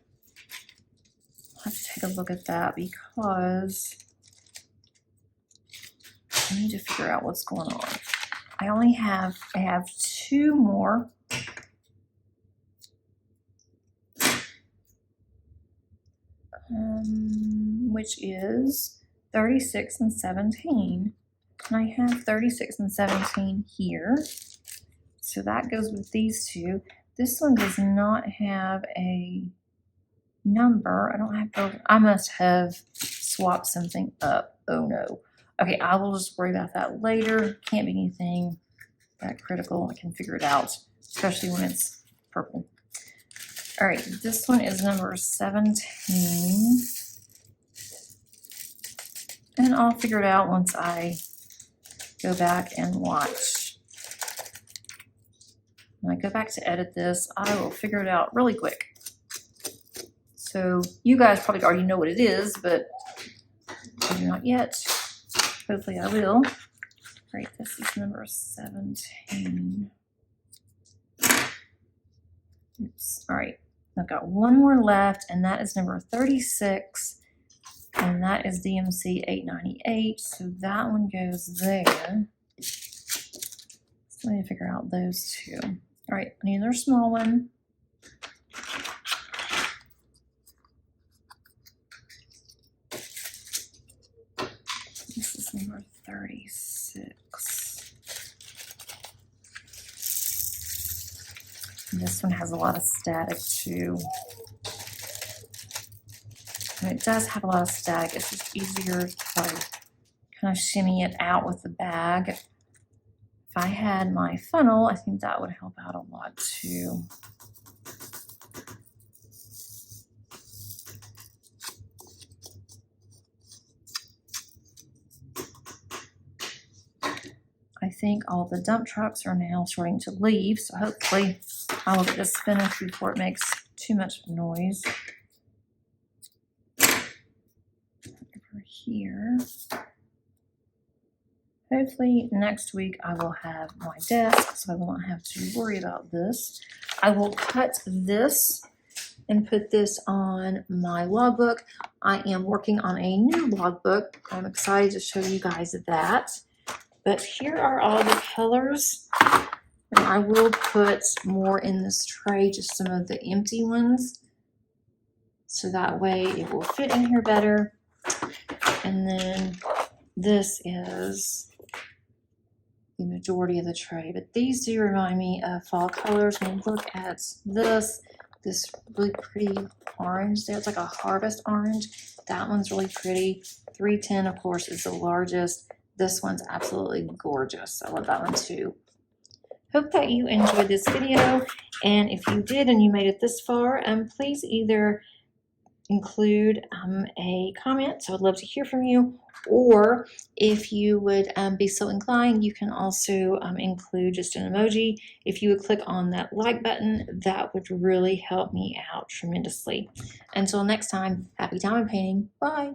I'll have to take a look at that because I need to figure out what's going on. I have 2 more. Which is 36 and 17. And I have 36 and 17 here. So that goes with these 2. This one does not have a number. I don't have to, I must have swapped something up. Oh no. Okay, I will just worry about that later. Can't be anything that critical. I can figure it out, especially when it's purple. All right, this one is number 17. And I'll figure it out once I go back and watch. When I go back to edit this, I will figure it out really quick. So you guys probably already know what it is, but I do not yet. Hopefully I will. All right, this is number 17. Oops, all right. I've got one more left, and that is number 36, and that is DMC 898, so that one goes there. So I need to figure out those 2. All right, I need another small one. This is number 36. This one has a lot of static too. And it does have a lot of static. It's just easier to kind of shimmy it out with the bag. If I had my funnel, I think that would help out a lot too. I think all the dump trucks are now starting to leave, so hopefully I will get this finished before it makes too much noise. Over here. Hopefully next week I will have my desk, so I won't have to worry about this. I will cut this and put this on my logbook. I am working on a new logbook. I'm excited to show you guys that. But here are all the colors. And I will put more in this tray, just some of the empty ones. So that way it will fit in here better. And then this is the majority of the tray. But these do remind me of fall colors. When you look at this, this really pretty orange there. It's like a harvest orange. That one's really pretty. 310, of course, is the largest. This one's absolutely gorgeous. I love that one too. Hope that you enjoyed this video, and if you did and you made it this far, please either include a comment, so I'd love to hear from you, or if you would be so inclined, you can also include just an emoji. If you would click on that like button, that would really help me out tremendously. Until next time, happy diamond painting. Bye.